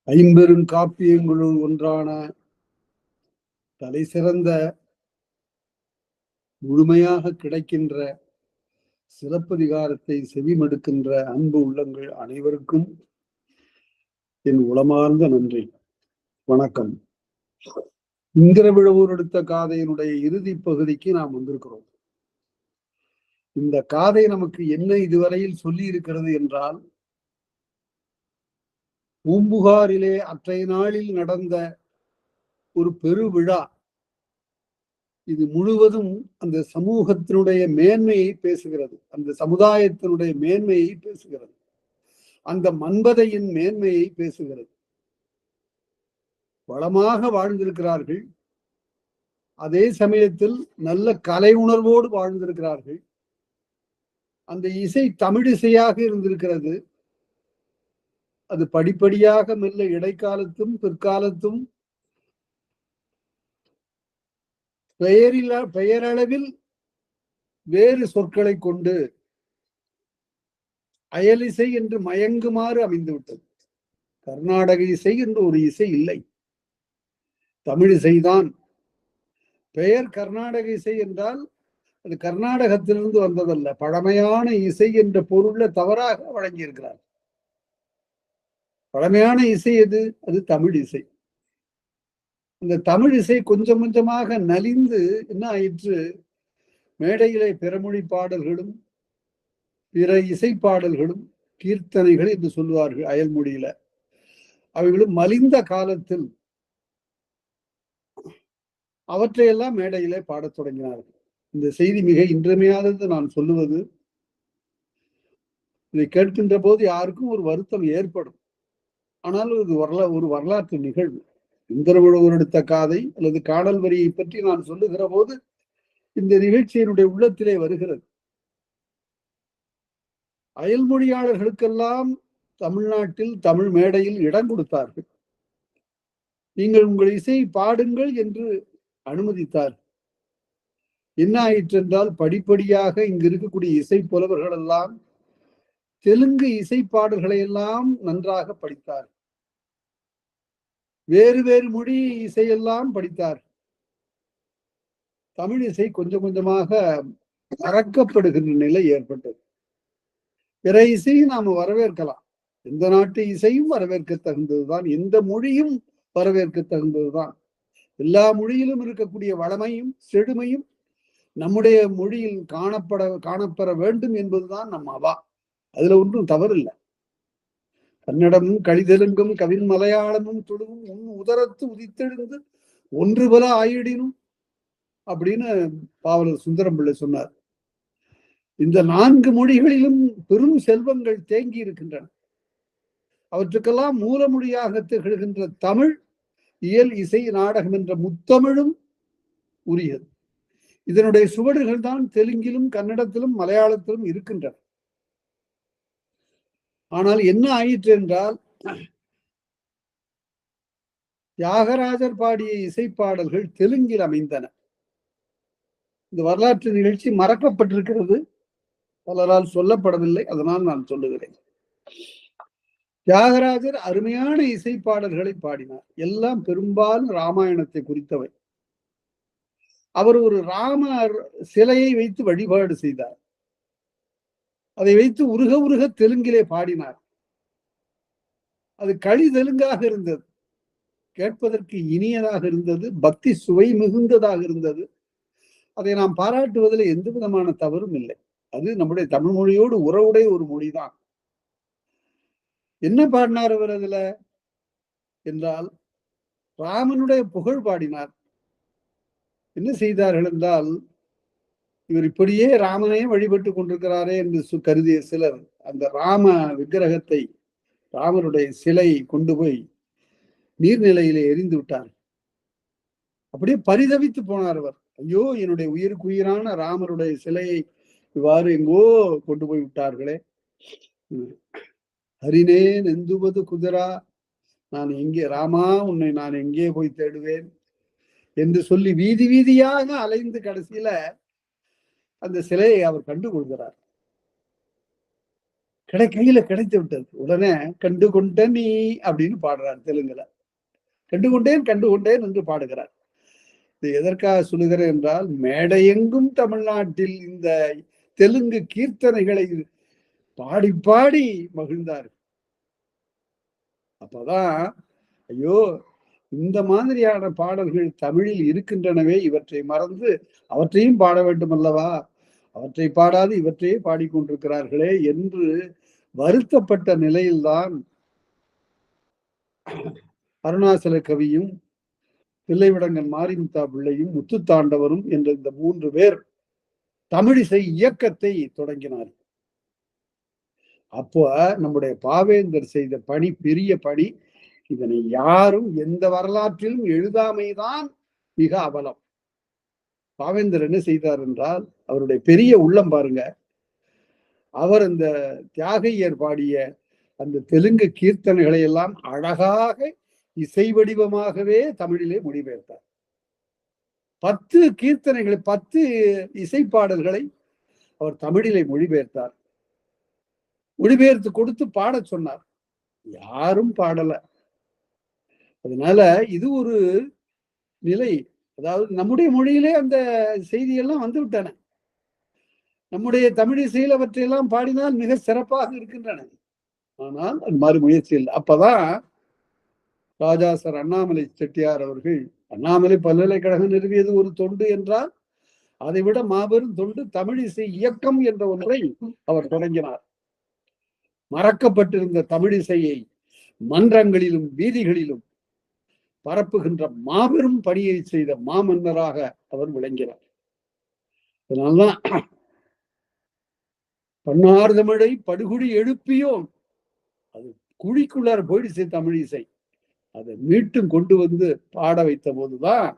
ஐம்பெரும் காப்பியங்களுள் ஒன்றான தலை சிறந்த முழுமையாக கிடைக்கின்ற சிலப்பதிகாரத்தை செவிமடுக்கின்ற அன்பு உள்ளங்கள் அனைவருக்கும் என் உளமார்ந்த நன்றி. வணக்கம். இந்திரவிழவூர் எடுத்த காதையினுடைய இறுதி பகுதிக்கு நாம் வந்திருக்கிறோம். இந்த காதை நமக்கு என்ன இதுவரையில் சொல்லி இருக்கிறது என்றால், பூம்புகாரிலே அற்றைய நாளில் நடந்த ஒரு பெருவிழா, இது முழுவதும் அந்த சமூகத்தினுடைய மேன்மையை பேசுகிறது, அந்த சமுதாயத்தினுடைய மேன்மையை பேசுகிறது, அந்த மன்பதையின் மேன்மையை பேசுகிறது. வளமாக வாழ்ந்திருக்கிறார்கள், அதே சமயத்தில் நல்ல கலை உணர்வோடு வாழ்ந்திருக்கிறார்கள். அந்த இசை தமிழிசையாக இருந்திருக்கிறது. அது படிப்படியாக மெல்ல இடைக்காலத்தும் பிற்காலத்தும் பெயரளவில் வேறு சொற்களை கொண்டு அயலிசை என்று மயங்குமாறு அமைந்துவிட்டது. கர்நாடக இசை என்று ஒரு இசை இல்லை, தமிழிசைதான். பெயர் கர்நாடக இசை என்றால் அது கர்நாடகத்திலிருந்து வந்ததல்ல, பழமையான இசை என்ற பொருள்ல தவறாக வழங்கியிருக்கிறார். பழமையான இசை எது? அது தமிழ் இசை. இந்த தமிழ் இசை கொஞ்சம் கொஞ்சமாக நலிந்து என்ன ஆயிற்று, மேடையிலே பிறமொழி பாடல்களும் பிற இசை பாடல்களும் கீர்த்தனைகள் என்று சொல்லுவார்கள் அயல்மொழியில, அவைகளும் மலிந்த காலத்தில் அவற்றையெல்லாம் மேடையிலே பாடத் தொடங்கினார்கள். இந்த செய்தி மிக இன்றியமையாதது நான் சொல்லுவது. இதை கேட்கின்ற போது யாருக்கும் ஒரு வருத்தம் ஏற்படும். ஆனால் இது ஒரு வரலாற்று நிகழ்வு. இந்திரவிழவூர் எடுத்த காதை அல்லது காடல் வரியை பற்றி நான் சொல்லுகிற போது இந்த நிகழ்ச்சியினுடைய உள்ளத்திலே வருகிறது. அயல்மொழியாளர்களுக்கெல்லாம் தமிழ்நாட்டில் தமிழ் மேடையில் இடம் கொடுத்தார்கள். நீங்கள் உங்கள் இசை பாடுங்கள் என்று அனுமதித்தார். என்ன ஆயிற்று என்றால், படிப்படியாக இங்கு இருக்கக்கூடிய இசை புலவர்கள் எல்லாம் தெலுங்கு இசை பாடல்களை எல்லாம் நன்றாக படித்தார். வேறு வேறு மொழி இசையெல்லாம் படித்தார். தமிழ் இசை கொஞ்சம் கொஞ்சமாக மறக்கப்படுகின்ற நிலை ஏற்பட்டது. பிற இசையும் நாம வரவேற்கலாம், எந்த நாட்டு இசையும் வரவேற்க தகுந்ததுதான், எந்த மொழியும் வரவேற்க தகுந்ததுதான். எல்லா மொழியிலும் இருக்கக்கூடிய வளமையும் செழுமையும் நம்முடைய மொழியில் காணப்பெற வேண்டும் என்பதுதான் நம் அவா. அதுல ஒன்றும் தவறு இல்லை. கன்னடமும் கழிதெலுங்கும் கவின் மலையாளமும் துளுவும் உதரத்து உதித்தெழுந்து ஒன்று போல ஆயிடினும் அப்படின்னு பாவலர் சுந்தரம் பிள்ளை சொன்னார். இந்த 4 மொழிகளிலும் பெரும் செல்வங்கள் தேங்கி இருக்கின்றன. அவற்றுக்கெல்லாம் மூலமொழியாக திகழ்கின்ற தமிழ், இயல், இசை, நாடகம் என்ற முத்தமிழும் உரியது. இதனுடைய சுவடுகள் தான் தெலுங்கிலும் கன்னடத்திலும் மலையாளத்திலும் இருக்கின்றன. ஆனால் என்ன ஆயிற்று என்றால், தியாகராஜர் பாடிய இசைப்பாடல்கள் தெலுங்கில் அமைந்தன. இந்த வரலாற்று நிகழ்ச்சி மறக்கப்பட்டிருக்கிறது, பலரால் சொல்லப்படவில்லை. அதனால் நான் சொல்லுகிறேன். தியாகராஜர் அருமையான இசைப்பாடல்களை பாடினார். எல்லாம் பெரும்பாலும் ராமாயணத்தை குறித்தவை. அவர் ஒரு ராமர் சிலையை வைத்து வழிபாடு செய்தார். அதை வைத்து உருக உருக தெலுங்கிலே பாடினார். அது கழி தெலுங்காக இருந்தது, கேட்பதற்கு இனியதாக இருந்தது, பக்தி சுவை மிகுந்ததாக இருந்தது. அதை நாம் பாராட்டுவதில் எந்த விதமான தவறும் இல்லை. அது நம்முடைய தமிழ் மொழியோடு உறவுடைய ஒரு மொழிதான். என்ன பாடினார் அவர் அதுல என்றால், ராமனுடைய புகழ் பாடினார். என்ன செய்தார்கள் என்றால், இவர் இப்படியே ராமனையே வழிபட்டு கொண்டிருக்கிறாரே என்று கருதிய சிலர் அந்த ராம விக்கிரகத்தை, ராமருடைய சிலை கொண்டு போய் நீர்நிலையிலே எரிந்து விட்டார். அப்படியே பரிதவித்து போனார் அவர். ஐயோ, என்னுடைய உயிருக்கு உயிரான ராமருடைய சிலையை இவ்வாறு எங்கோ கொண்டு போய் விட்டார்களே. ஹரினே நெந்துவது குதிரா, நான் எங்கே ராமா, உன்னை நான் எங்கே போய் தேடுவேன் என்று சொல்லி வீதி வீதியாக அலைந்து கடைசியில அந்த சிலையை அவர் கண்டு கொள்கிறார். கையில கிடைத்து விட்டது. உடனே கண்டு கொண்ட நீ அப்படின்னு பாடுறார் தெலுங்குல. கண்டு கொண்டேன் என்று பாடுகிறார். இது எதற்காக சொல்லுகிறேன் என்றால், மேடையெங்கும் தமிழ்நாட்டில் இந்த தெலுங்கு கீர்த்தனைகளை பாடி பாடி மகிழ்ந்தார். அப்பதான் ஐயோ, இந்த மாதிரியான பாடல்கள் தமிழில் இருக்கின்றனவே, இவற்றை மறந்து அவற்றையும் பாட வேண்டும் அல்லவா, அவற்றை பாடாது இவற்றையே பாடிக்கொண்டிருக்கிறார்களே என்று வருத்தப்பட்ட நிலையில்தான் அருணாசல கவியும் தில்லைவிடங்கன் மாரிமுத்தா பிள்ளையும் முத்துத்தாண்டவரும் என்ற இந்த 3 பேர் தமிழிசை இயக்கத்தை தொடங்கினார். அப்போ நம்முடைய பாவேந்தர் செய்த பணி பெரிய பணி. இதனை யாரும் எந்த வரலாற்றிலும் எழுதாமைதான் மிக அவலம். பாவேந்தர் என்ன செய்தார் என்றால், அவருடைய பெரிய உள்ளம் பாருங்க. அவர் அந்த தியாகையர் பாடிய அந்த தெலுங்கு கீர்த்தனைகளை எல்லாம் அழகாக இசை வடிவமாகவே தமிழிலே மொழிபெயர்த்தார். 10 கீர்த்தனைகளை 10 இசை பாடல்களை அவர் தமிழிலே மொழிபெயர்த்தார். மொழிபெயர்த்து கொடுத்து பாட சொன்னார். யாரும் பாடல. அதனால இது ஒரு நிலை. அதாவது நம்முடைய மொழியிலே அந்த செய்தியெல்லாம் வந்து விட்டன. நம்முடைய தமிழிசையில் அவற்றையெல்லாம் பாடினால் மிக சிறப்பாக இருக்கின்றன. ஆனால் அது மாதிரி முயற்சி இல்லை. அப்பதான் ராஜா சார் அண்ணாமலை செட்டியார் அவர்கள், அண்ணாமலை பல்கலைக்கழகம் நிறுவியது ஒரு தொண்டு என்றால், அதை விட மாபெரும் தொண்டு தமிழிசை இயக்கம் என்ற ஒன்றை அவர் தொடங்கினார். மறக்கப்பட்டிருந்த தமிழிசையை மன்றங்களிலும் வீதிகளிலும் பரப்புகின்ற மாபெரும் பணியை செய்த மாமன்னராக அவர் விளங்கினார். அதனால்தான் பன்னார் தமிழை படுகுழி எழுப்பியோம், அது குழிக்குள்ளார போயிடுச்சு தமிழிசை. அதை மீட்டும் கொண்டு வந்து பாட வைத்த போதுதான்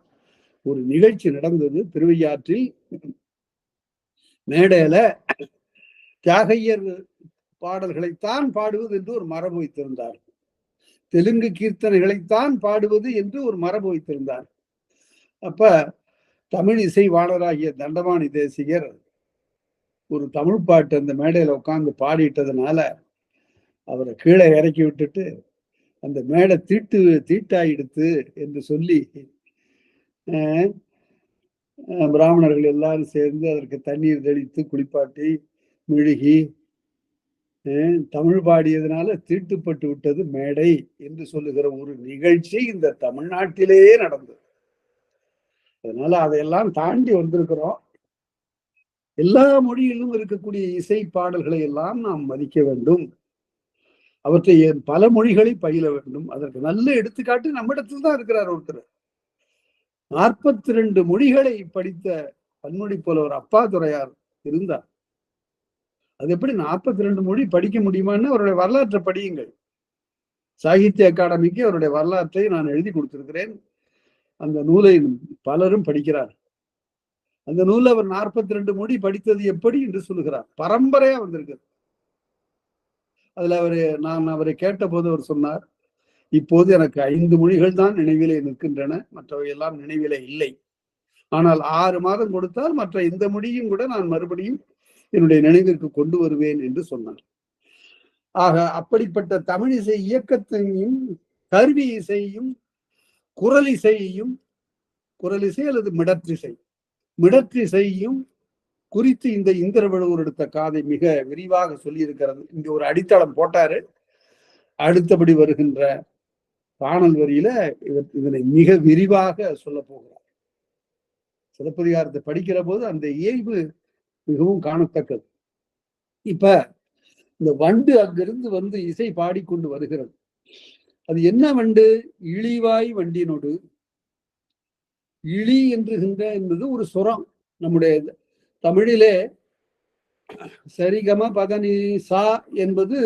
ஒரு நிகழ்ச்சி நடந்தது. திருவையாற்றில் மேடையில தியாகையர் பாடல்களைத்தான் பாடுவது என்று ஒரு மரபு வைத்திருந்தார். தெலுங்கு கீர்த்தனைகளைத்தான் பாடுவது என்று ஒரு மரபு வைத்திருந்தார். அப்ப தமிழ் இசைவாணராகிய தண்டபாணி தேசிகர் ஒரு தமிழ் பாட்டு அந்த மேடையில உட்கார்ந்து பாடிட்டதுனால அவரை கீழே இறக்கி விட்டுட்டு, அந்த மேடை தீட்டாயிடுத்து என்று சொல்லி பிராமணர்கள் எல்லாரும் சேர்ந்து அதற்கு தண்ணீர் தெளித்து குளிப்பாட்டி மெழுகி தமிழ் பாடியதுனால தீட்டுப்பட்டு விட்டது மேடை என்று சொல்லுகிற ஒரு நிகழ்ச்சி இந்த தமிழ்நாட்டிலேயே நடந்தது. அதனால அதையெல்லாம் தாண்டி வந்திருக்கிறோம். எல்லா மொழியிலும் இருக்கக்கூடிய இசை பாடல்களை எல்லாம் நாம் மதிக்க வேண்டும். அவற்றை பல மொழிகளை பயில வேண்டும். அதற்கு நல்ல எடுத்துக்காட்டு நம்மிடத்தில் தான் இருக்கிறார் ஒருத்தர். 42 மொழிகளை படித்த பன்மொழி புலவர் அப்பாதுரையார் இருந்தார். அது எப்படி 42 மொழி படிக்க முடியுமான்னு அவருடைய வரலாற்றை படியுங்கள். சாகித்ய அகாடமிக்கு அவருடைய வரலாற்றை நான் எழுதி கொடுத்திருக்கிறேன். அந்த நூலை பலரும் படிக்கிறார். அந்த நூலை அவர் 42 மொழி படித்தது எப்படி என்று சொல்லுகிறார். பரம்பரையா வந்திருக்கு. அதுல நான் அவரை கேட்ட போது அவர் சொன்னார், இப்போது எனக்கு 5 மொழிகள் தான் நினைவிலே நிற்கின்றன, மற்றவை எல்லாம் நினைவிலே இல்லை. ஆனால் 6 மாதம் கொடுத்தால் மற்ற இந்த மொழியும் கூட நான் மறுபடியும் என்னுடைய நினைவிற்கு கொண்டு வருவேன் என்று சொன்னார். ஆக அப்படிப்பட்ட தமிழ் இசை இயக்கத்தையும் கருவி இசையையும் குரல் இசையையும், குரல் இசை அல்லது மிடற்றிசையும் குறித்து இந்த இந்திரவள்ளுவர் எடுத்த காதை மிக விரிவாக சொல்லி இருக்கிறது. இங்க ஒரு அடித்தளம் போட்டாரு. அடுத்தபடி வருகின்ற பாடல் வரியில இதனை மிக விரிவாக சொல்ல போகிறார். சிலப்பதிகாரத்தை படிக்கிற போது அந்த இயல்பு மிகவும் காணத்தக்கது. இப்ப இந்த வண்டு அங்கிருந்து வந்து இசை பாடிக்கொண்டு வருகிறது. அது என்ன வண்டு? இழிவாய் வண்டினோடு. இழி என்றுகின்ற என்பது ஒரு சுரம். நம்முடைய தமிழிலே சரிகம பதனி சா என்பது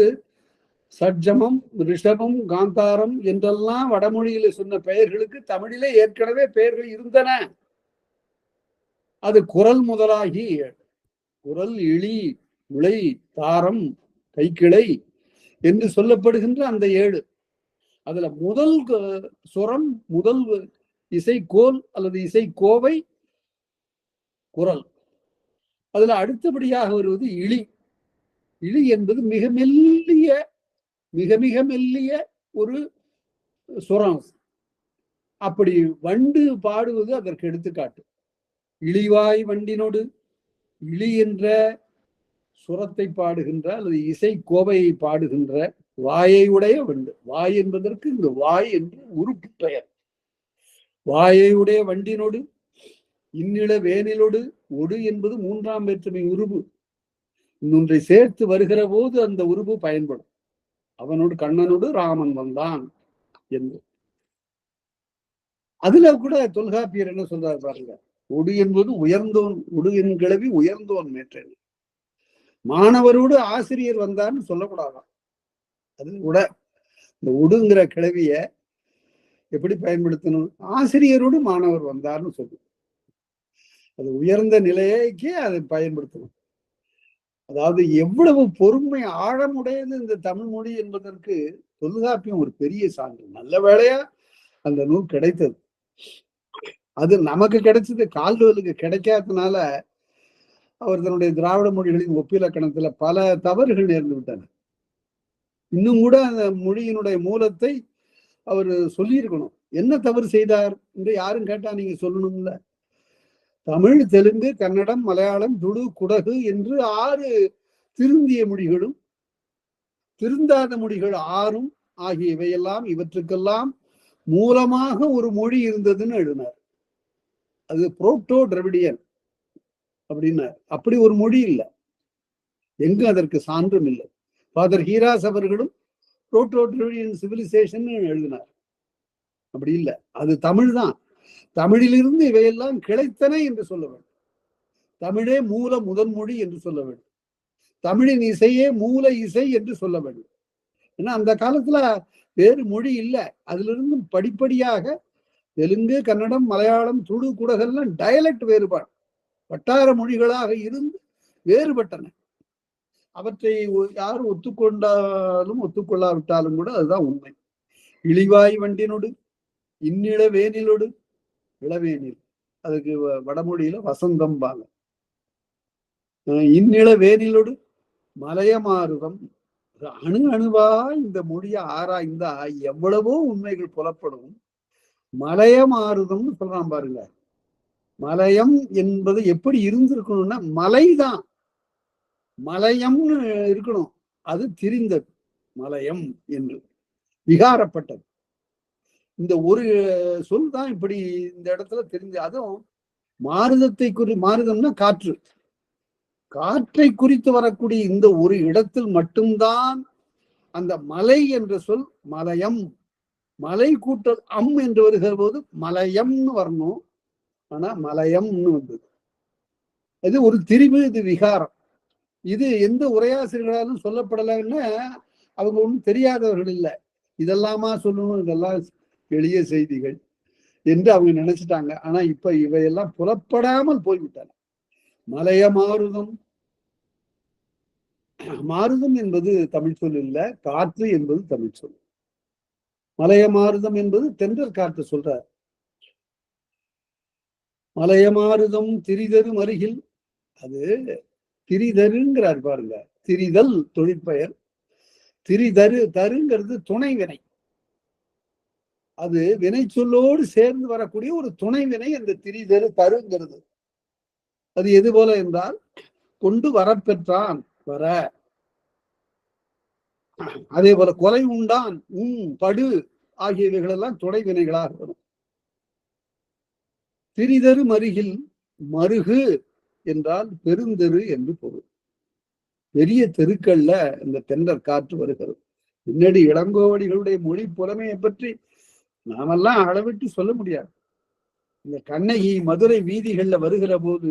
சட்ஜமம், ரிஷபம், காந்தாரம் என்றெல்லாம் வடமொழியில சொன்ன பெயர்களுக்கு தமிழிலே ஏற்கனவே பெயர்கள் இருந்தன. அது குரல் முதலாகி குரல், இழி, முளை, தாரம், கைக்கிளை என்று சொல்லப்படுகின்ற அந்த 7. அதுல முதல் சுரம், முதல் இசைக்கோல் அல்லது இசைக்கோவை குரல். அதுல அடுத்தபடியாக வருவது இழி. இழி என்பது மிக மெல்லிய மிக மிக மெல்லிய ஒரு சுரம். அப்படி வண்டு பாடுவது அதற்கு எடுத்துக்காட்டு. இழிவாய் வண்டினோடு இழி என்ற சுரத்தை பாடுகின்ற அல்லது இசை கோவையை பாடுகின்ற வாயை உடைய வண்டு. வாய் என்பதற்கு இங்கு வாய் என்று உறுப்பு பெயர். வாயை உடைய வண்டினோடு இன்னில வேனிலோடு ஒடு என்பது மூன்றாம் வேற்றுமை உருவு. இன்னொன்றை சேர்த்து வருகிற போது அந்த உருவு பயன்படும். அவனோடு கண்ணனோடு ராமன் வந்தான் என்று. அதுல கூட தொல்காப்பியர் என்ன சொல்றாரு பாருங்க. ஒடு என்பது உயர்ந்தோன், ஒடு என் கிளவி உயர்ந்தோன் மேற்றேன். மாணவரோடு ஆசிரியர் வந்தார்னு சொல்லக்கூடாதான். அது கூட இந்த ஒடுங்கிற கிளவிய எப்படி பயன்படுத்தணும்? ஆசிரியரோடு மாணவர் வந்தார்னு சொல்லணும். அது உயர்ந்த நிலைக்கு அதை பயன்படுத்தணும். அதாவது எவ்வளவு பொறுமை ஆழமுடையது இந்த தமிழ் மொழி என்பதற்கு தொல்காப்பியம் ஒரு பெரிய சான்று. நல்ல வேளையா அந்த நூல் கிடைத்தது. அது நமக்கு கிடைச்சது, கால்டுவெலுக்கு கிடைக்காததுனால அவர் தன்னுடைய திராவிட மொழிகளின் ஒப்பிலக்கணத்துல பல தவறுகள் நேர்ந்து விட்டன. இன்னும் கூட அந்த மொழியினுடைய மூலத்தை அவர் சொல்லியிருக்கணும். என்ன தவறு செய்தார் என்று யாரும் கேட்டா நீங்க சொல்லணும்ல. தமிழ், தெலுங்கு, கன்னடம், மலையாளம், துளு, குடகு என்று 6 திருந்திய மொழிகளும் திருந்தாத மொழிகள் 6 ஆகியவையெல்லாம் இவற்றுக்கெல்லாம் மூலமாக ஒரு மொழி இருந்ததுன்னு எழுதினார். அது புரோட்டோ டிராவிடியன் அப்படின்னார். அப்படி ஒரு மொழி இல்லை, எங்கு அதற்கு சான்றும் இல்லை. ஃபாதர் ஹீராஸ் அவர்களும் புரோட்டோ டிராவிடியன் சிவிலைசேஷன் எழுதினார். அப்படி இல்லை, அது தமிழ் தான். தமிழிலிருந்து இவையெல்லாம் கிளைத்தன என்று சொல்ல வேண்டும். தமிழே மூல முதன்மொழி என்று சொல்ல வேண்டும். தமிழின் இசையே மூல இசை என்று சொல்ல வேண்டும். ஏன்னா அந்த காலத்துல வேறு மொழி இல்லை. அதுல இருந்து படிப்படியாக தெலுங்கு, கன்னடம், மலையாளம், துளு, குடகெல்லாம் டயலக்ட் வேறுபாடு, வட்டார மொழிகளாக இருந்து வேறுபட்டன. அவற்றை யார் ஒத்துக்கொண்டாலும் ஒத்துக்கொள்ளாவிட்டாலும் கூட அதுதான் உண்மை. இழிவாய் வண்டினோடு இன்னில வேனிலோடு, இளவேனில் அதுக்கு வடமொழியில வசந்தம் பாங்க. இன்னில வேனிலோடு மலையமாறுதம். அணு அணுவா இந்த மொழியை ஆராய்ந்தா எவ்வளவோ உண்மைகள் புலப்படும். மலையமாறுதம்னு சொல்றான் பாருங்க. மலையம் என்பது எப்படி இருந்திருக்கணும்னா மலைதான், மலையம்னு இருக்கணும். அது திரிந்தது மலையம் என்று விகாரப்பட்டது. இந்த ஒரு சொல் தான் இப்படி இந்த இடத்துல தெரிஞ்சு. அதுவும் மாறுதத்தை மாறுதம்னா காற்று, காற்றை குறித்து வரக்கூடிய இந்த ஒரு இடத்தில் மட்டும்தான் அந்த மலை என்ற சொல் மலையம், மலை கூட்டல் அம் என்று வருகிற போது மலையம்னு வரணும். ஆனா மலையம்னு வந்தது. இது ஒரு திரிவு, இது விகாரம். இது எந்த உரையாசிரியர்களாலும் சொல்லப்படலைன்னு அவங்க ஒன்றும் தெரியாதவர்கள் இல்லை. இதெல்லாமா சொல்லணும், இதெல்லாம் எளிய செய்திகள் என்று அவங்க நினைச்சிட்டாங்க. ஆனா இப்ப இவையெல்லாம் புலப்படாமல் போய்விட்டன. மலைய மாறுதம், மாறுதம் என்பது தமிழ் சொல் இல்ல, காற்று என்பது தமிழ் சொல். மலைய மாறுதம் என்பது தென்றல் காற்று சொல்றார். மலைய மாறுதம் திரிதரு அருகில், அது திரிதருங்கிறார் பாருங்க. திரிதல் தொழிற்பெயர், திரிதரு தருங்கிறது துணை வினை. அது வினை சொல்லோடு சேர்ந்து வரக்கூடிய ஒரு துணை வினை அந்த திரிதரு தருங்கிறது. அது எது போல என்றால் கொண்டு வரப்பெற்றான் வர, அதே போல கொலை உண்டான் படு ஆகியவைகள் எல்லாம் துணை வினைகளாக வரும். திரிதரு மருகில், மருகு என்றால் பெருந்தெரு என்று பொருள். பெரிய தெருக்கள்ல இந்த தென்றல் காற்று வருகிறது. பின்னாடி இளங்கோவடிகளுடைய மொழி புலமையை பற்றி நாமெல்லாம் அளவிட்டு சொல்ல முடியாது. இந்த கண்ணகி மதுரை வீதிகள்ல வருகிற போது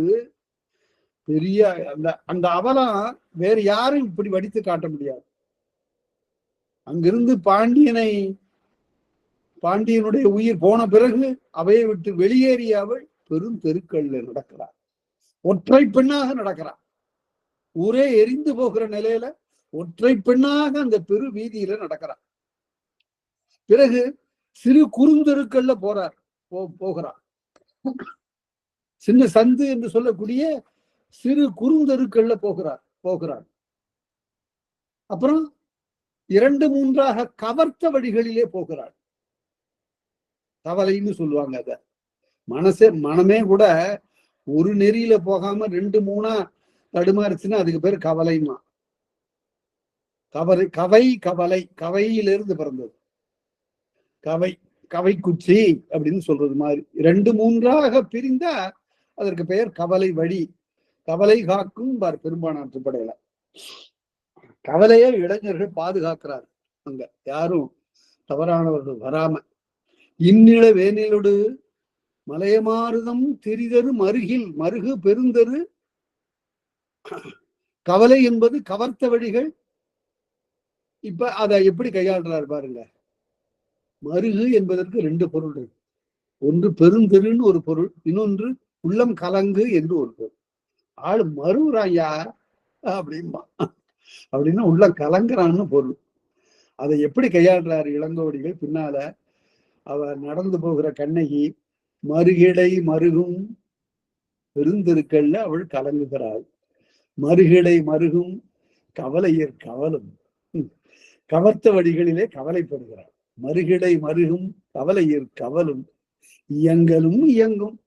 பெரிய அந்த அந்த அவலம் வேறு யாரும் இப்படி வடித்து காட்ட முடியாது. அங்கிருந்து பாண்டியனுடைய உயிர் போன பிறகு அவையை விட்டு வெளியேறிய அவள் பெரும் தெருக்கள்ல நடக்கிறார். ஒற்றை பெண்ணாக நடக்கிறார். ஊரே எரிந்து போகிற நிலையில ஒற்றை பெண்ணாக அந்த பெரு வீதியில நடக்கிறார். பிறகு சிறு குறுந்தெருக்கள்ல போகிறார். சின்ன சந்து என்று சொல்லக்கூடிய சிறு குறுந்தெருக்கள்ல போகிறார். அப்புறம் 2 3 கவர்த்த வழிகளிலே போகிறாள். கவலைன்னு சொல்லுவாங்க. அத மனமே கூட ஒரு நெறியில போகாம 2 3 தடுமாறுச்சுன்னா அதுக்கு பேர் கவலைமா. கவலை கவையிலிருந்து பிறந்தது. கவை குச்சி அப்படின்னு சொல்றது மாதிரி 2 3 பிரிந்தா அதற்கு பெயர் கவலை வழி. கவலை காக்கும் பெரும்பானாற்று படையில கவலையை இளைஞர்கள் பாதுகாக்கிறார். அங்க யாரும் தவறானவர்கள் வராம. இன்னில வேனிலோடு மலையமாறுதம் தெரிதரு மருகு பெருந்தரு. கவலை என்பது கவர்த்த வழிகள். இப்ப அதை எப்படி கையாளுறாரு பாருங்க. மருகு என்பதற்கு 2 பொருள் இருக்கு. ஒன்று பெருந்தெருன்னு ஒரு பொருள், இன்னொன்று உள்ளம் கலங்கு என்று ஒரு பொருள். ஆளு மருகுறாயா அப்படின்னா உள்ள கலங்குறான்னு பொருள். அதை எப்படி கையாளுறாரு இளங்கோவடிகள்? பின்னால அவர் நடந்து போகிற கண்ணகி மருகிடை மருகும் பெருந்திருக்கல்ல அவள் கலங்குகிறாள். மருகிடை மருகும் கவலையர் கவலும். கவர்த்த வழிகளிலே கவலைப்படுகிறாள். மருகிடை மருகும் கவலையர் கவலும் இயங்கலும் இயங்கும்.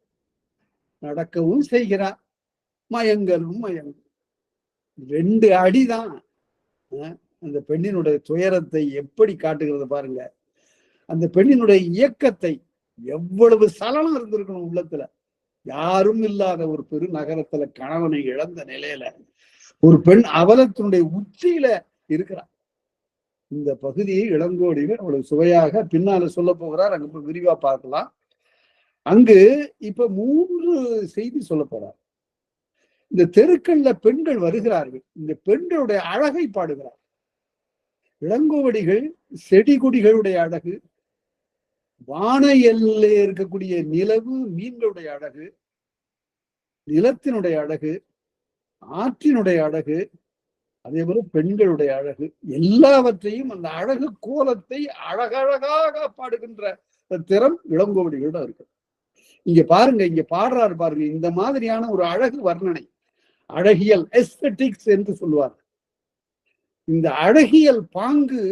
நடக்கவும் செய்கிறார், மயங்கலும் மயங்கும். 2 அடிதான் அந்த பெண்ணினுடைய துயரத்தை எப்படி காட்டுகிறது பாருங்க. அந்த பெண்ணினுடைய இயக்கத்தை எவ்வளவு சலனம் இருந்திருக்கணும் உள்ளத்துல. யாரும் இல்லாத ஒரு பெருநகரத்துல கணவனை இழந்த நிலையில ஒரு பெண் அவலத்தினுடைய உச்சியில இருக்கிறார். இந்த பகுதியை இளங்கோடிகள் அவ்வளவு சுவையாக பின்னால சொல்ல போகிறார். அங்க போய் விரிவா பார்க்கலாம். அங்கு இப்ப 3 செய்தி சொல்ல போறார். இந்த தெருக்கள்ல பெண்கள் வருகிறார்கள். இந்த பெண்களுடைய அழகை பாடுகிறார் இளங்கோவடிகள். செடி கொடிகளுடைய அழகு, வான எல்லே இருக்கக்கூடிய நிலவு மீன்களுடைய அழகு, நிலத்தினுடைய அழகு, ஆற்றினுடைய அழகு, அதே போல பெண்களுடைய அழகு, எல்லாவற்றையும் அந்த அழகு கோலத்தை அழகழகாக பாடுகின்ற திறம் இளங்கோவடிகளோட இருக்கு. இங்க பாருங்க, இங்க பாடுறாரு பாருங்க. இந்த மாதிரியான ஒரு அழகு வர்ணனை, அழகியல் எஸ்தெட்டிக்ஸ் என்று சொல்லுவார். இந்த அழகியல் பாங்கு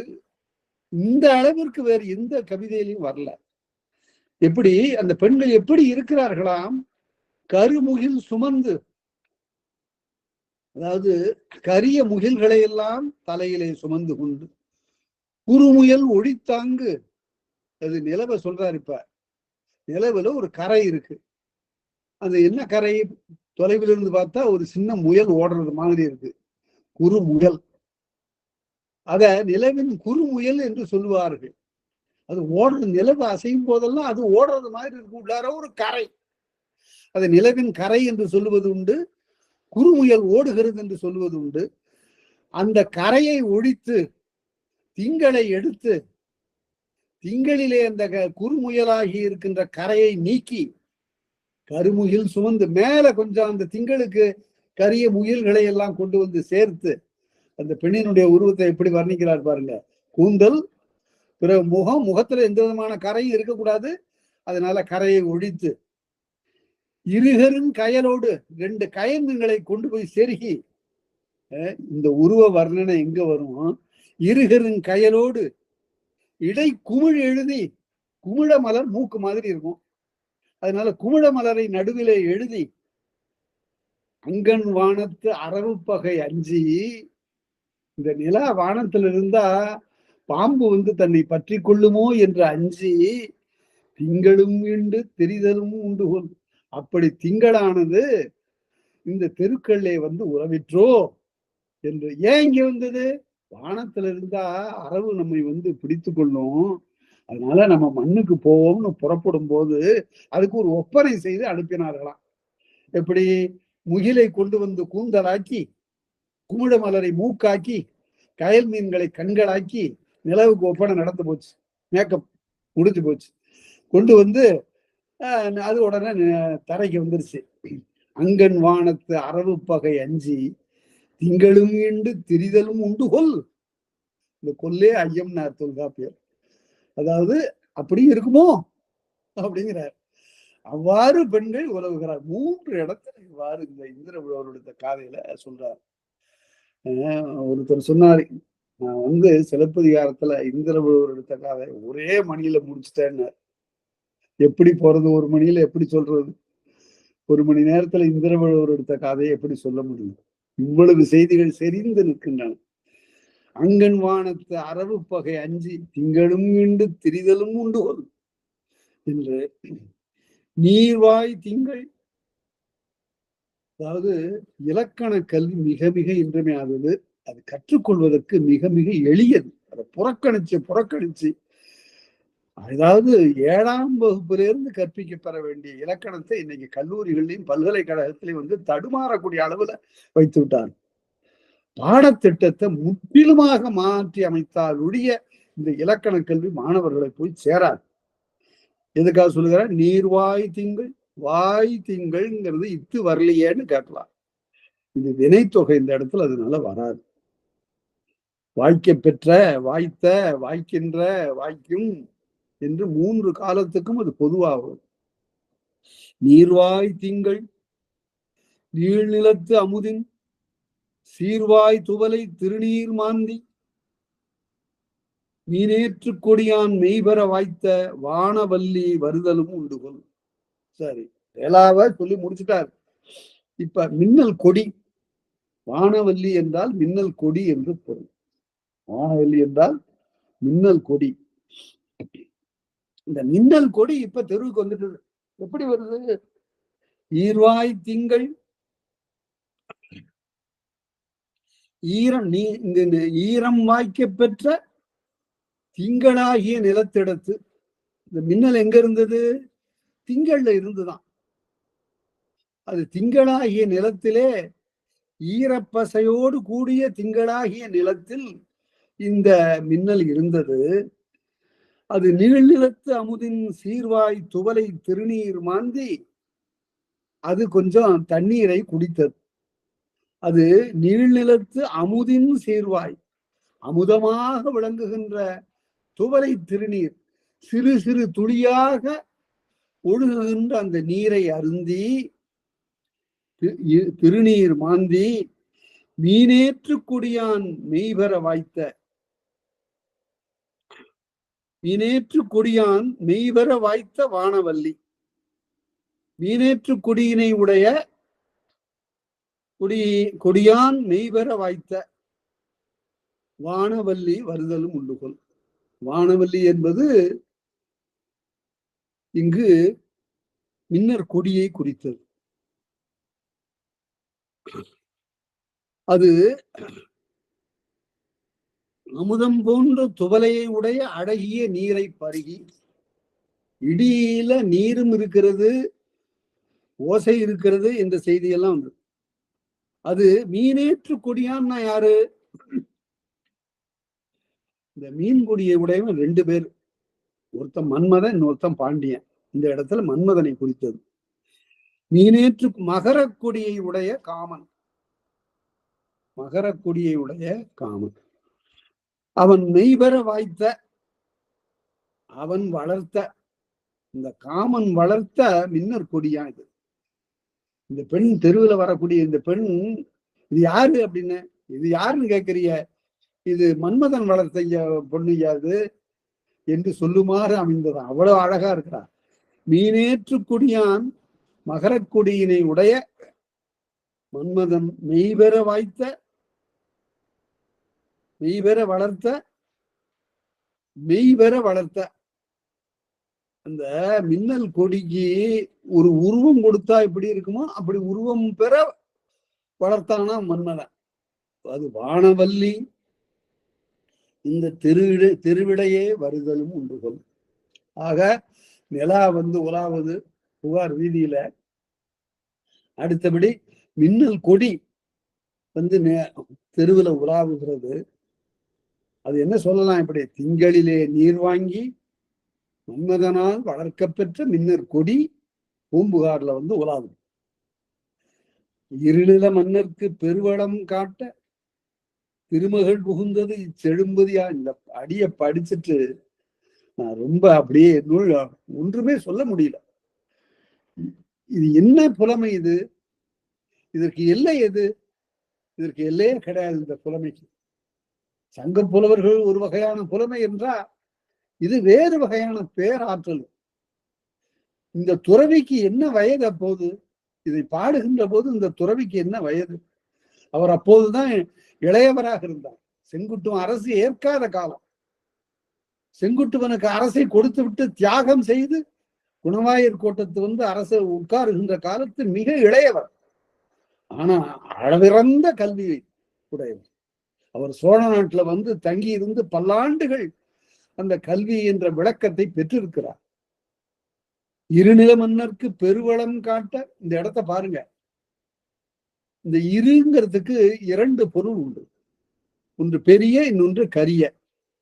இந்த அளவிற்கு வேறு எந்த கவிதையிலையும் வரல. எப்படி அந்த பெண்கள் எப்படி இருக்கிறார்களாம்? கருமுகில் சுமந்து, அதாவது கரிய முகில்களை எல்லாம் தலையிலே சுமந்து கொண்டு, குறுமுயல் ஒழித்தாங்கு. அது நிலவை சொல்றாரு. இப்ப நிலவுல ஒரு கரை இருக்கு. அது என்ன கரை? தொலைவில் இருந்து பார்த்தா ஒரு சின்ன முயல் ஓடுறது மாதிரி இருக்கு, குறுமுயல். அத நிலவின் குறுமுயல் என்று சொல்லுவார்கள். அது ஓடுறது, நிலவு அசையும் போதெல்லாம் அது ஓடுறது மாதிரி இருக்கு. உள்ளார ஒரு கரை, அது நிலவின் கரை என்று சொல்லுவது உண்டு. குறுமுயல் ஓடுகிறது என்று சொல்லுவது உண்டு. அந்த கரையை ஒழித்து திங்களை எடுத்து, திங்களிலே அந்த குறுமுயலாகி இருக்கின்ற கரையை நீக்கி கருமுகில் சுமந்து மேல கொஞ்சம் அந்த திங்களுக்கு கரிய முயல்களை எல்லாம் கொண்டு வந்து சேர்த்து, அந்த பெண்ணினுடைய உருவத்தை எப்படி வர்ணிக்கிறார் பாருங்க. கூந்தல், பிறகு முகத்துல எந்த விதமான கரையும் இருக்கக்கூடாது, அதனால கரையை ஒழித்து, இருகரும் கயலோடு 2 கயன்களை கொண்டு போய் செருகி. இந்த உருவ வர்ணனை எங்க வரும்? இருகரும் கயலோடு இடை குமிழ் எழுதி, குமிழ மலர் மூக்கு மாதிரி இருக்கும், அதனால குமிழ மலரை நடுவிலே எழுதி, அங்கன் வானத்து அரவு பகை அஞ்சி. இந்த நிலா வானத்துல இருந்தா பாம்பு வந்து தன்னை பற்றி கொள்ளுமோ என்று அஞ்சி, திங்களும் உண்டு தெரிதலும் உண்டு கொள். அப்படி திங்களானது இந்த தெருக்களே வந்து உறவிற்றோ என்று. ஏன் இங்க வந்தது? வானத்துல இருந்தா அரவு நம்மை வந்து பிடித்து கொள்ளும், அதனால நம்ம மண்ணுக்கு போவோம்னு புறப்படும் போது அதுக்கு ஒரு ஒப்பனை செய்து அனுப்பினார்களாம். எப்படி? முகிலை கொண்டு வந்து கூந்தலாக்கி, குமிழ மலரை மூக்காக்கி, கயல் மீன்களை கண்களாக்கி, நிலவுக்கு ஒப்பனை நடந்து போச்சு, மேக்கப் முடிஞ்சு போச்சு. கொண்டு வந்து அது உடனே தரைக்கு வந்துருச்சு. அங்கன் வானத்து அரவு பகை அஞ்சி, திங்களும் உண்டு திரிதலும் உண்டு கொல். இந்த கொல்லே ஐயம்னார் தொல்காப்பியர். அதாவது அப்படியும் இருக்குமோ அப்படிங்கிறார். அவ்வாறு பெண்கள் உலவுகிறார். 3 இடத்துல இவ்வாறு இந்த இந்திர உழவருடைய காதையில சொல்றார். ஒருத்தர் சொன்னார், நான் சிலப்பதிகாரத்துல இந்திரபுலவர் எடுத்த கதை ஒரே மணியில முடிச்சுட்டேன்னு. எப்படி போறது, ஒரு மணியில எப்படி சொல்றது? 1 மணி நேரத்துல இந்திரபுலவர் எடுத்த கதையை எப்படி சொல்ல முடியும்? இவ்வளவு செய்திகள் செறிந்து நிற்கின்றன. அங்கன் வானத்து அரவு பகை அஞ்சி திங்களும் உண்டு திரிதலும் உண்டு என்று நீர்வாய் திங்கள். அதாவது இலக்கண கல்வி மிக மிக இன்றியமையாதது. அது கற்றுக்கொள்வதற்கு மிக மிக எளியது. அதை புறக்கணிச்சு அதாவது 7ஆம் வகுப்பிலிருந்து கற்பிக்க பெற வேண்டிய இலக்கணத்தை இன்னைக்கு கல்லூரிகள்லையும் பல்கலைக்கழகத்திலையும் தடுமாறக்கூடிய அளவுல வைத்து விட்டார். பாடத்திட்டத்தை முற்றிலுமாக மாற்றி அமைத்தால் ஒழிய இந்த இலக்கண கல்வி மாணவர்களை போய் சேராது. எதுக்காக சொல்லுகிற? நீர்வாய் திங்கள், வாய் திங்கள்ங்கிறது இத்து வரலையேன்னு கேட்கலாம். இது வினைத்தொகை இந்த இடத்துல அதனால வராது. வாய்க்க பெற்ற, வாய்த்த, வாய்க்கின்ற, வாய்க்கும் என்று 3 காலத்துக்கும் அது பொதுவாகும். நீர்வாய் திங்கள் நீழ்நிலத்து அமுதின் சீர்வாய் துவலை திருநீர் மாந்தி மீனேற்று கொடியான் மெய்பெற வாய்த்த வானவல்லி வருதலும் உண்டுகொள். சரி, வேளாவ சொல்லி முடிச்சுட்டார். இப்ப மின்னல் கொடி. வானவல்லி என்றால் மின்னல் கொடி என்று பொருள். வானவல்லி என்றால் மின்னல் கொடி. இந்த மின்னல் கொடி இப்ப தெருவுக்கு வந்துட்டு எப்படி வருது? ஈர்வாய் திங்கள் ஈரம் நீ ஈரம் வாய்க்க பெற்ற திங்களாகிய நிலத்திடத்து. இந்த மின்னல் எங்க இருந்தது? திங்கள்ல இருந்துதான். அது திங்களாகிய நிலத்திலே ஈரப்பசையோடு கூடிய திங்களாகிய நிலத்தில் இந்த மின்னல் இருந்தது. அது நீழ்நிலத்து அமுதின் சீர்வாய் துவலை திருநீர் மாந்தி அது கொஞ்சம் தண்ணீரை குடித்தது. அது நீழ்நிலத்து அமுதின் சீர்வாய், அமுதமாக விளங்குகின்ற துவலை திருநீர், சிறு சிறு துளியாக ஒழுகுகின்ற அந்த நீரை அருந்தி திருநீர் மாந்தி மீனேற்று கொடியான் மெய்பெற வாய்த்த. மீனேற்று கொடியான் மெய்பெற வாய்த்த வானவல்லி. மீனேற்று கொடியினை உடைய கொடியான் மெய்பெற வாய்த்த வானவல்லி வருதலும் உண்டுகொள். வானவல்லி என்பது இங்கு மின்னர் கொடியை குறித்தது. அது அமுதம் போன்ற துவலையை உடைய அழகிய நீரை பருகி, இடியில நீரும் இருக்கிறது, ஓசை இருக்கிறது என்ற செய்தியெல்லாம் வந்து அது மீனேற்று கொடியான்னா யாரு? இந்த மீன் கொடியை உடையவன் 2 பேர். ஒருத்தன் மன்மதன், இன்னொருத்தன் பாண்டியன். இந்த இடத்துல மன்மதனை குறித்தது. மீனேற்று மகர கொடியை உடைய காமன். மகர கொடியை உடைய காமன். அவன் மெய்பெற வாய்த்த, அவன் வளர்த்த, இந்த காமன் வளர்த்த மின்னர் கொடியா இது. இந்த பெண் தெருவில் வரக்கூடிய இந்த பெண் இது யாரு அப்படின்னு, இது யாருன்னு கேட்கறிய? இது மன்மதன் வளர்த்த பொண்ணுயாது என்று சொல்லுமாறு அமைந்ததான். அவ்வளவு அழகா இருக்கிறார். மீனேற்று கொடியான் மகர கொடியினை உடைய மன்மதன் மெய்பெற வாய்த்த, மெய்பெற வளர்த்த, மெய்பெற வளர்த்த அந்த மின்னல் கொடிக்கு ஒரு உருவம் கொடுத்தா எப்படி இருக்குமோ அப்படி உருவம் பெற வளர்த்தானா மன்மதன். அது வானவல்லி இந்த திருவிடையே வருதலும் உண்டுகொள். ஆக நிலா உலாவது புகார் வீதியில. அடுத்தபடி மின்னல் கொடி தெருவில் உலாவுகிறது. அது என்ன சொல்லலாம்? இப்படி திங்களிலே நீர் வாங்கி மன்மதனால் வளர்க்கப்பெற்ற மின்னர் கொடி பூம்புகார்ல உலாவு. இருநில மன்னருக்கு பெருவடம் காட்ட திருமகள் புகுந்தது இச்செழும்பதியா. இந்த அடிய படிச்சுட்டு நான் ரொம்ப அப்படியே நூல் ஒன்றுமே சொல்ல முடியல. இது என்ன புலமை? இது இதற்கு எல்லை எது? இதற்கு எல்லையே கிடையாது இந்த புலமைக்கு. சங்க புலவர்கள் ஒரு வகையான புலமை என்றால் இது வேறு வகையான பேராற்றல். இந்த துறவிக்கு என்ன வயது அப்போது? இதை பாடுகின்ற போது இந்த துறவிக்கு என்ன வயது? அவர் அப்போதுதான் இளையவராக இருந்தார். செங்குட்டுவன் அரசு ஏற்காத காலம். செங்குட்டுவனுக்கு அரசை கொடுத்து விட்டு தியாகம் செய்து குணவாயர் கோட்டத்து அரசை உட்காருகின்ற காலத்தில் மிக இளையவர். ஆனா அளவிறந்த கல்வியை உடையவர். அவர் சோழ நாட்டுல தங்கி இருந்து பல்லாண்டுகள் அந்த கல்வி என்ற விளக்கத்தை பெற்றிருக்கிறார். இருநில மன்னருக்கு பெருவளம் காட்ட, இந்த இடத்த பாருங்க. இந்த இருங்கிறதுக்கு இரண்டு பொருள் உண்டு. ஒன்று பெரிய, இன்னொன்று கரிய.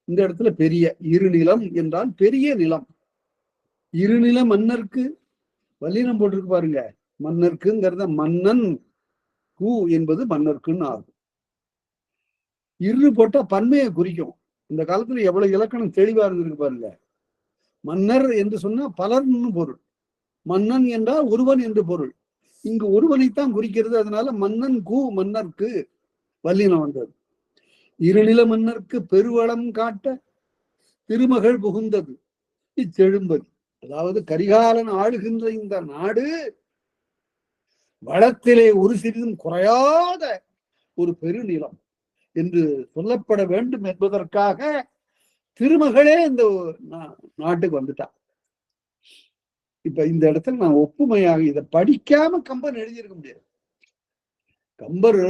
இந்த இடத்துல பெரிய, இருநிலம் என்றால் பெரிய நிலம். இருநில மன்னருக்கு வல்லினம் போட்டிருக்கு பாருங்க. மன்னருக்குங்கிறத மன்னன் கூ என்பது மன்னருக்குன்னு ஆகும். இரு போட்டா பன்மையை குறிக்கும். இந்த காலத்துல எவ்வளவு இலக்கணம் தெளிவா இருந்திருக்கு பாருங்க. மன்னர் என்று சொன்னா பலர்னு பொருள், மன்னன் என்றால் ஒருவன் என்று பொருள். இங்கு ஒருவனைத்தான் குறிக்கிறது. அதனால மன்னன் கூ மன்னருக்கு வல்லினம் வந்தது. இருநில மன்னருக்கு பெருவளம் காட்ட திருமகள் புகுந்தது இச்செழும்பதி. அதாவது கரிகாலன் ஆளுகின்ற இந்த நாடு வளத்திலே ஒரு சிறிதும் குறையாத ஒரு பெருநிலம் என்று சொல்லப்பட வேண்டும் என்பதற்காக திருமகளே இந்த நாட்டுக்கு வந்துட்டா. இப்ப இந்த இடத்துல நான் ஒப்புமையாக இதை படிக்காம கம்பன் எழுதியிருக்க முடியாது. கம்பர்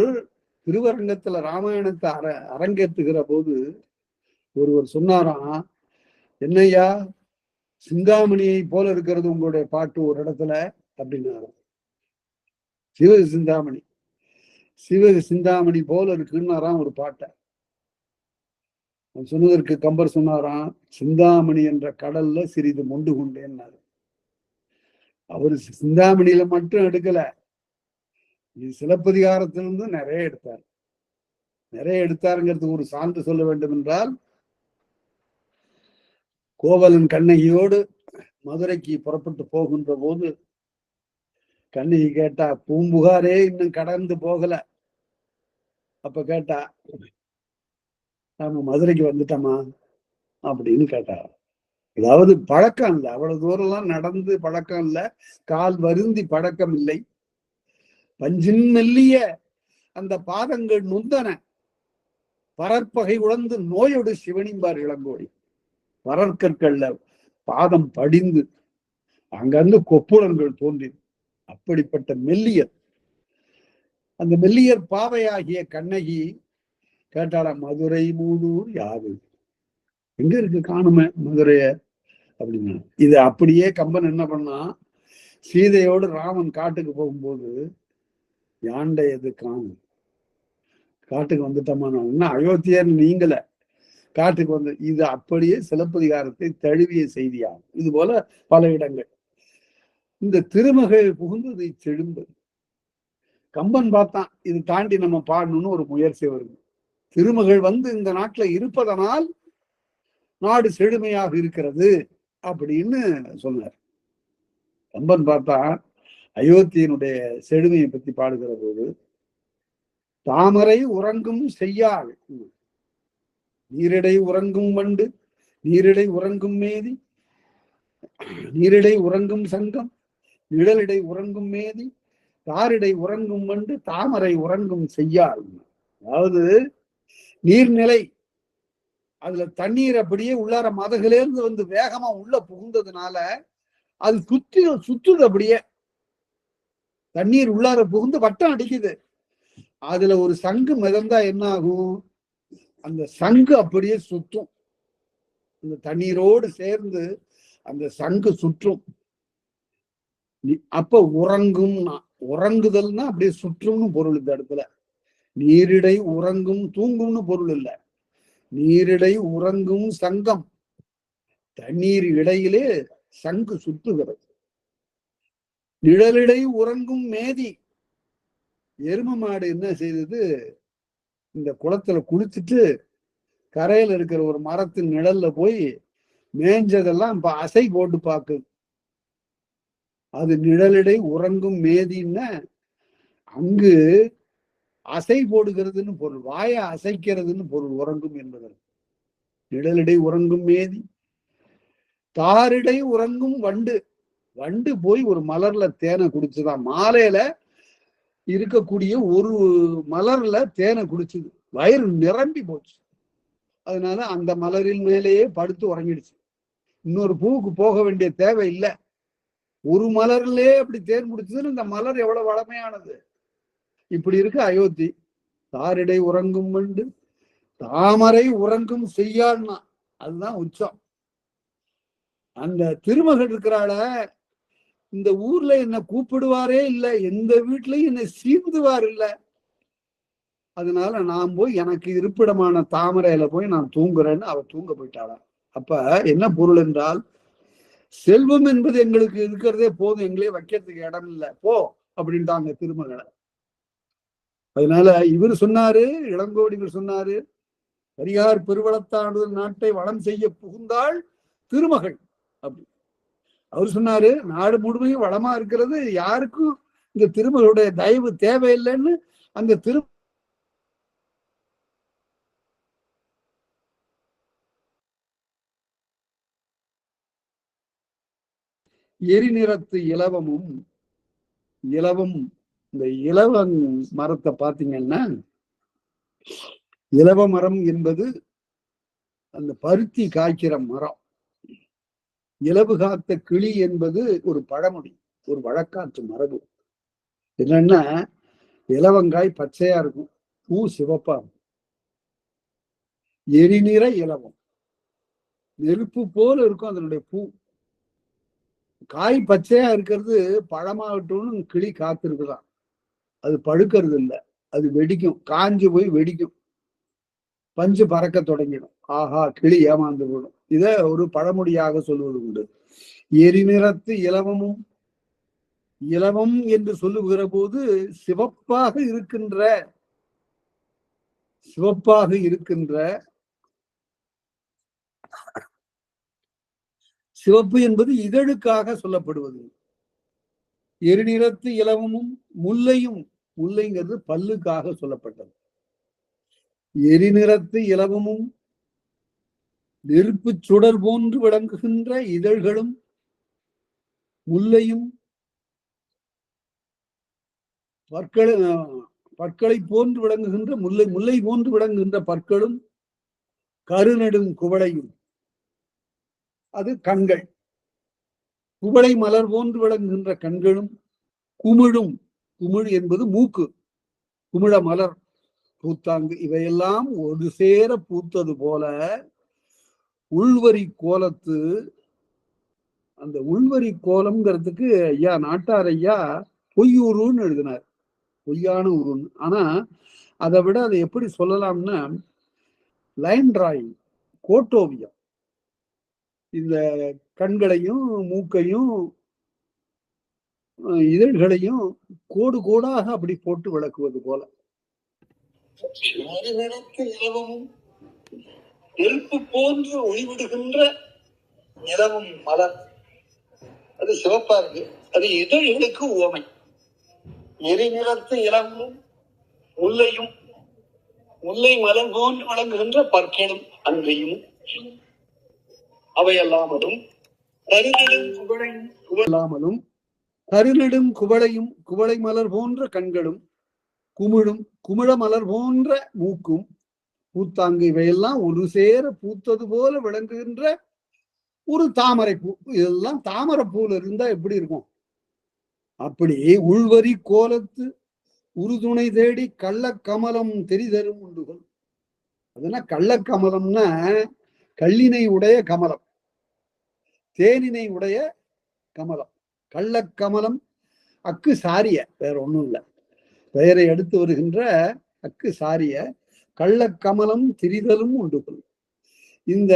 திருவரங்கத்துல ராமாயணத்தை அரங்கேற்றுகிற போது ஒருவர் சொன்னாராம், என்னையா சிந்தாமணியை போல இருக்கிறது உங்களுடைய பாட்டு ஒரு இடத்துல அப்படின்னாராம். சிவக சிந்தாமணி, சிவக சிந்தாமணி போல இருக்குன்னாராம் ஒரு பாட்டை. சொன்னதற்கு கம்பர் சொன்னாராம், சிந்தாமணி என்ற கடல்ல சிறிது மொண்டு கொண்டேன்னாரு. அவரு சிந்தாமணியில மட்டும் எடுக்கல, சிலப்பதிகாரத்திலிருந்து நிறைய எடுத்தார். நிறைய எடுத்தாருங்கிறதுக்கு ஒரு சான்று சொல்ல வேண்டும் என்றால், கோவலன் கண்ணகியோடு மதுரைக்கு புறப்பட்டு போகின்ற போது கண்ணகி கேட்டா, பூம்புகாரே இன்னும் கடந்து போகல. அப்ப கேட்டா, நாம மதுரைக்கு வந்துட்டோமா அப்படின்னு கேட்டா. அதாவது பழக்கம் இல்லை, அவ்வளவு தூரம் எல்லாம் நடந்து பழக்கம் இல்லை, கால் வருந்தி பழக்கம் இல்லை. பஞ்சின் மெல்லிய அந்த பாதங்கள் நுந்தன பரற்பகை உழந்து நோயோடு சிவனிம்பார் இளங்கோடி. பரற்கற்கள்ல பாதம் படிந்து அங்கிருந்து கொப்புளங்கள் தோன்றி, அப்படிப்பட்ட மெல்லியர். அந்த மெல்லியர் பாவையாகிய கண்ணகி கேட்டாளா, மதுரை மூதூர் யாது, எங்க இருக்கு காணுமே மதுரைய அப்படின்னா. இது அப்படியே கம்பன் என்ன பண்ணா, சீதையோடு ராமன் காட்டுக்கு போகும்போது யாண்டை எது காணும், காட்டுக்கு வந்துட்டோமா, இன்னும் அயோத்தியர் நீங்கள காட்டுக்கு வந்து, இது அப்படியே சிலப்பதிகாரத்தை தழுவிய செய்தியாகும். இது போல பல இடங்கள். இந்த திருமகள் புகுந்தது செழும்பது. கம்பன் பார்த்தான், இது தாண்டி நம்ம பாடணும்னு ஒரு முயற்சி வருது. திருமகள் இந்த நாட்டுல இருப்பதனால் நாடு செழுமையாக இருக்கிறது அப்படின்னு சொன்னார். கம்பன் பார்த்தா அயோத்தியினுடைய செழுமையை பத்தி பாடுகிற போது, தாமரை உறங்கும் செய்யாள், நீரிடை உறங்கும் வண்டு, நீரிடை உறங்கும் மேதி, நீரிடை உறங்கும் சங்கம், நிழலிடை உறங்கும் மேதி, தாரிடை உறங்கும் வண்டு, தாமரை உறங்கும் செய்யாள். அதாவது நீர்நிலை, அதுல தண்ணீர் அப்படியே உள்ளார மதகுலேருந்து வேகமா உள்ள புகுந்ததுனால அது சுத்துது. அப்படியே தண்ணீர் உள்ளார புகுந்து வட்டம் அடிக்குது. அதுல ஒரு சங்கு மிதந்தா என்ன ஆகும், அந்த சங்கு அப்படியே சுற்றும். அந்த தண்ணீரோடு சேர்ந்து அந்த சங்கு சுற்றும். அப்ப உறங்கும்னா, உறங்குதல்னா அப்படியே சுற்றும்னு பொருள். இந்த இடத்துல நீரிடை உறங்கும் தூங்கும்னு பொருள் இல்லை. நீரிடை உறங்கும் சங்கம், தண்ணீர் இடையிலே சங்கு சுற்றுகிறது. நிழலிடை உறங்கும் மேதி, எரும மாடு என்ன செய்தது, இந்த குளத்துல குளிச்சுட்டு கரையில இருக்கிற ஒரு மரத்தின் நிழல்ல போய் மேஞ்சதெல்லாம் இப்ப அசை போட்டு பார்க்குது. அது நிழலிடை உறங்கும் மேதின்னா, அங்கு அசை போடுகிறதுன்னு பொருள், வாய அசைக்கிறதுன்னு பொருள் உறங்கும் என்பதற்கு. நிழலிடை உறங்கும் மேதி, தாரிடை உறங்கும் வண்டு. வண்டு போய் ஒரு மலர்ல தேனை குடிச்சுதான், மாலையில இருக்கக்கூடிய ஒரு மலர்ல தேனை குடிச்சுது, வயிறு நிரம்பி போச்சு. அதனால அந்த மலரின் மேலேயே படுத்து உறங்கிடுச்சு. இன்னொரு பூவுக்கு போக வேண்டிய தேவை இல்லை. ஒரு மலர்லயே அப்படி தேன் குடிச்சதுன்னு இந்த மலர் எவ்வளவு வளமையானது. இப்படி இருக்கு அயோத்தி. தாரிடை உறங்கும் வண்டு, தாமரை உறங்கும் செய்யாள்னா அதுதான் உச்சம். அந்த திருமகள் இருக்கிறாள, இந்த ஊர்ல என்ன கூப்பிடுவாரே இல்லை, எந்த வீட்லயும் என்னை சீந்துவார் இல்லை. அதனால நான் போய் எனக்கு இருப்பிடமான தாமரையில போய் நான் தூங்குறேன்னு அவ தூங்க போயிட்டாளா. அப்ப என்ன பொருள் என்றால், செல்வம் என்பது எங்களுக்கு இருக்கிறதே போதும், எங்களே வைக்கிறதுக்கு இடம் இல்லை, போ அப்படின்ட்டாங்க திருமகளை. அதனால இவர் சொன்னாரு, இளங்கோடிகள் சொன்னாரு, பெரியார் பெருவளத்தானது நாட்டை வளம் செய்ய புகுந்தாள் திருமகள் அப்படி. அவர் சொன்னாரு, நாடு முழுமையும் வளமா இருக்கிறது, யாருக்கும் இந்த திருமகளுடைய தயவு தேவையில்லைன்னு அந்த எரிநிறத்து இலவமும். இலவம், இந்த இலவம் மரத்தை பார்த்தீங்கன்னா, இலவ மரம் என்பது அந்த பருத்தி காய்க்கிற மரம். இலவு காத்த கிளி என்பது ஒரு பழமொழி, ஒரு வழக்காற்று மரபு. என்னன்னா, இலவங்காய் பச்சையா இருக்கும், பூ சிவப்பா இருக்கும். எரிநிற இலவம், நெருப்பு போல இருக்கும் அதனுடைய பூ. காய் பச்சையா இருக்கிறது பழமாகட்டும்னு கிளி காத்திருக்குதான். அது பழுக்கிறது இல்லை, அது வெடிக்கும், காஞ்சு போய் வெடிக்கும், பஞ்சு பறக்க தொடங்கிடும். ஆஹா, கிளி ஏமாந்து போடும். இத ஒரு பழமொழியாக சொல்வது உண்டு. எரிநிறத்து இலவமும். இலவம் என்று சொல்லுகிற போது சிவப்பாக இருக்கின்ற, சிவப்பாக இருக்கின்ற, சிவப்பு என்பது இதழுக்காக சொல்லப்படுவது. எரிநிறத்து இலவமும் முல்லையும், முல்லைங்கிறது பல்லுக்காக சொல்லப்பட்டது. எரிநிறத்து இலவமும் நெருப்பு சுடர் போன்று விளங்குகின்ற இதழ்களும், முல்லையும் பற்களை போன்று விளங்குகின்ற முல்லை, முல்லை போன்று விளங்குகின்ற பற்களும், கருநெடும் குவளையும், அது கண்கள். குவளை மலர் போன்று விளங்குகின்ற கண்களும், குமிழும், குமிழ் என்பது மூக்கு, குமிழ மலர் பூத்தாங்கு, இவையெல்லாம் ஒரு சேர பூத்தது போல உள்வரி கோலத்து. அந்த உள்வரி கோலம்ங்கிறதுக்கு ஐயா நாட்டார் ஐயா பொய்யூருன்னு எழுதினார், பொய்யான உருன்னு. ஆனா அதை விட அதை எப்படி சொல்லலாம்னா, லைன் டிராயிங், கோட்டோவியம். இந்த கண்களையும் மூக்கையும் இதழ்களையும் கோடு கோடாக அப்படி போட்டு விளக்குவது போல. இலவமும் நெருப்பு போன்று ஒளிவிடுகின்ற இலவம் மலர், அது சிவப்பா இருக்கு, அது இதழ்களுக்கு உவமை. எரிநிறத்து இலவமும் முல்லையும், முல்லை மலர் போன்று வழங்குகின்ற பற்களும் அன்றையும், அவையல்லாமலும் கருநெடும் குவளையும், குவளை மலர் போன்ற கண்களும், குமிழும், குமிழ மலர் போன்ற மூக்கும், பூத்தாங்கு, இவையெல்லாம் ஒரு சேர பூத்தது போல விளங்குகின்ற ஒரு தாமரை பூ. இதெல்லாம் தாமரை பூல இருந்தா எப்படி இருக்கும்? அப்படி உள்வரி கோலத்து உறுதுணை தேடி கள்ளக்கமலம் தெரிதரும் உண்டுகள். அதுனா கள்ளக்கமலம்னா கள்ளினை உடைய கமலம், தேனினை உடைய கமலம். கள்ளக்கமலம் அக்கு சாரிய, வேற ஒண்ணும் இல்லை, பெயரை எடுத்து வருகின்ற அக்கு சாரிய கள்ளக்கமலம் திரிதலும் உண்டுகள். இந்த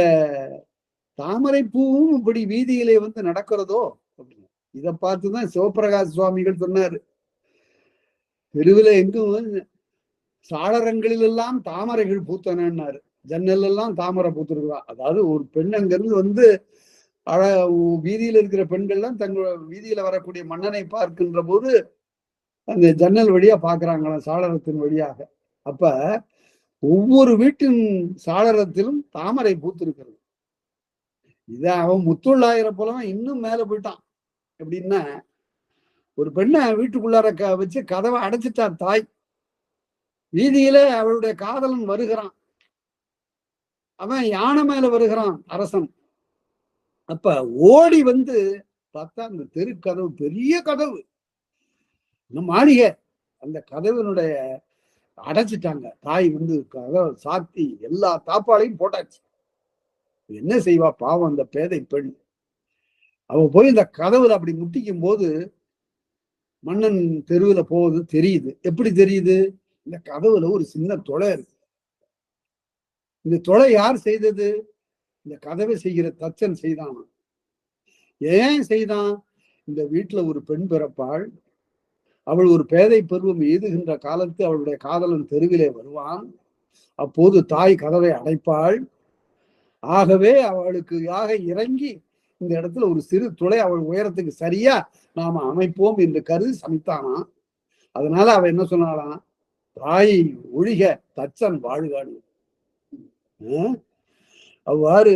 தாமரை பூவும் இப்படி வீதியிலே வந்து நடக்கிறதோ அப்படின்னு இதை பார்த்துதான் சிவபிரகாஷ் சுவாமிகள் சொன்னாரு, தெருவில் எங்கும் சாளரங்களில் எல்லாம் தாமரைகள் பூத்தனாரு, ஜன்னல் எல்லாம் தாமரை பூத்துருக்குதான். அதாவது ஒரு பெண்ணங்கிறது வந்து வீதியில இருக்கிற பெண்கள்லாம் தங்களோட வீதியில வரக்கூடிய மன்னனை பார்க்கின்ற போது அந்த ஜன்னல் வழியா பாக்குறாங்களாம், சாளரத்தின் வழியாக. அப்ப ஒவ்வொரு வீட்டின் சாளரத்திலும் தாமரை பூத்திருக்கிறது. இத அவன் முத்துள்ளாயிர போலவன் இன்னும் மேல போயிட்டான். எப்படின்னா, ஒரு பெண்ணை வீட்டுக்குள்ளார வச்சு கதவை அடைச்சிட்டார் தாய். வீதியில அவளுடைய காதலன் வருகிறான். அவன் யானை மேல வருகிறான் அரசன். அப்ப ஓடி வந்து பார்த்தா அந்த தெரு கதவு, பெரிய கதவு, மாளிகை, அந்த கதவினுடைய அடைச்சிட்டாங்க. தாய் வந்து கதவை சாத்தி எல்லா தாப்பாளையும் போட்டாச்சு. என்ன செய்வா பாவம் அந்த பேதை பெண். அவ போய் இந்த கதவுல அப்படி முட்டிக்கும் போது மன்னன் தெருவுல போகுது தெரியுது. எப்படி தெரியுது? இந்த கதவுல ஒரு சின்ன தொலை இருக்கு. இந்த தொலை யார் செய்தது? இந்த கதவை செய்கிற தச்சன் செய்தானா. ஏன் செய்தான்? இந்த வீட்டுல ஒரு பெண் பிறப்பாள். அவள் ஒரு பேதை பருவம் எய்துகின்ற காலத்து அவளுடைய காதலன் தெருவிலே வருவான். அப்போது தாய் கதவை அடைப்பாள். ஆகவே அவளுக்கு இறங்கி இந்த இடத்துல ஒரு சிறு துளை அவள் உயரத்துக்கு சரியா நாம அமைப்போம் என்று கருதி சமைத்தானா. அதனால அவ என்ன சொன்னாலாம், தாய் ஒழிக தச்சன் வாழ்காடு. அவ்வாறு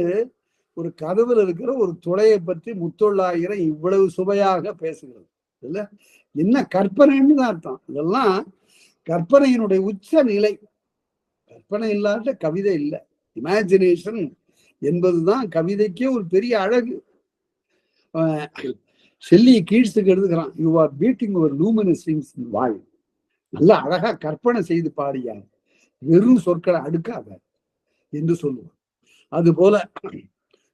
ஒரு கதவுல இருக்கிற ஒரு துளையை பற்றி முத்தொள்ளாயிரம் இவ்வளவு சுவையாக பேசுகிறது. இல்ல என்ன கற்பனைன்னு தான் அர்த்தம். இதெல்லாம் கற்பனையினுடைய உச்ச நிலை. கற்பனை இல்லாத கவிதை இல்லை. இமேஜினேஷன் என்பதுதான் கவிதைக்கே ஒரு பெரிய அழகு. ஷெல்லி கீழ்ஸுக்கு எழுதுகிறான், you are beating your luminous things in vain. நல்லா அழகா கற்பனை செய்து பாடியா, வெறும் சொற்களை அடுக்காத என்று சொல்லுவான். அது போல